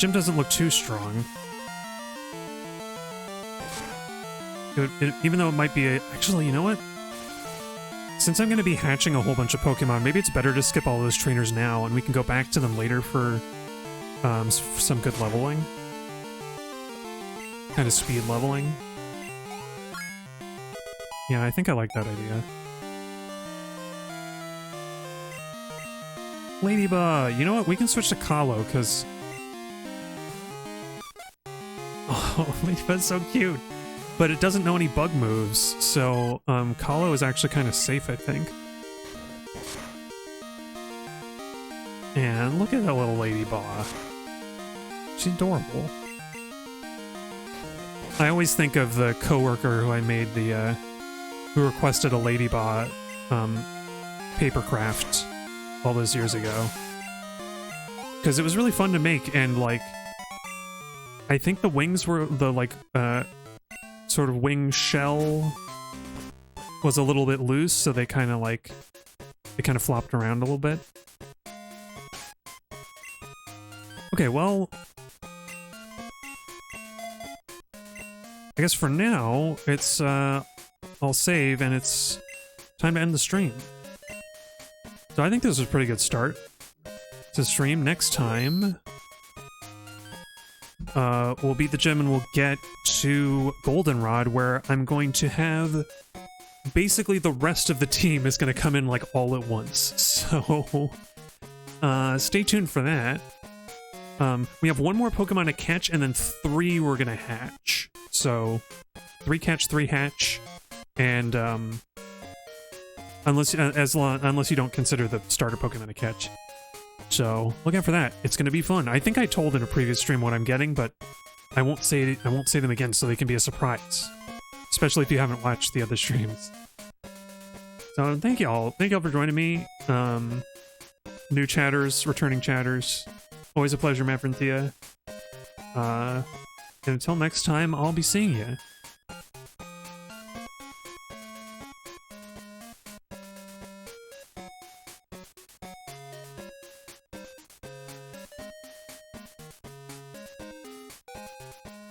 Gym doesn't look too strong. Even though it might be a... Actually, you know what? Since I'm going to be hatching a whole bunch of Pokemon, maybe it's better to skip all those trainers now, and we can go back to them later for some good leveling. Kind of speed leveling. Yeah, I think I like that idea. Ladybug! You know what? We can switch to Kalo, because... Oh, Ladybug's so cute! But it doesn't know any bug moves, so Kalo is actually kind of safe, I think. And look at that little Ladybug. She's adorable. I always think of the coworker who I made the, who requested a Ladybug paper craft all those years ago. Because it was really fun to make, and, like, I think the wings were the, like, sort of wing shell was a little bit loose, so they kind of, like, they kind of flopped around a little bit. Okay, well, I guess for now, it's, I'll save, and it's time to end the stream. So I think this was a pretty good start to stream. Next time, we'll beat the gym and we'll get to Goldenrod, where I'm going to have basically the rest of the team is going to come in like all at once. So stay tuned for that. We have one more Pokemon to catch, and then 3 we're going to hatch. So 3 catch, 3 hatch, and unless you don't consider the starter Pokemon to catch. So look out for that. It's going to be fun. I think I told in a previous stream what I'm getting, but I won't say them again, so they can be a surprise, especially if you haven't watched the other streams. So thank y'all for joining me. New chatters, returning chatters. Always a pleasure, Matt and Thea. And until next time, I'll be seeing you.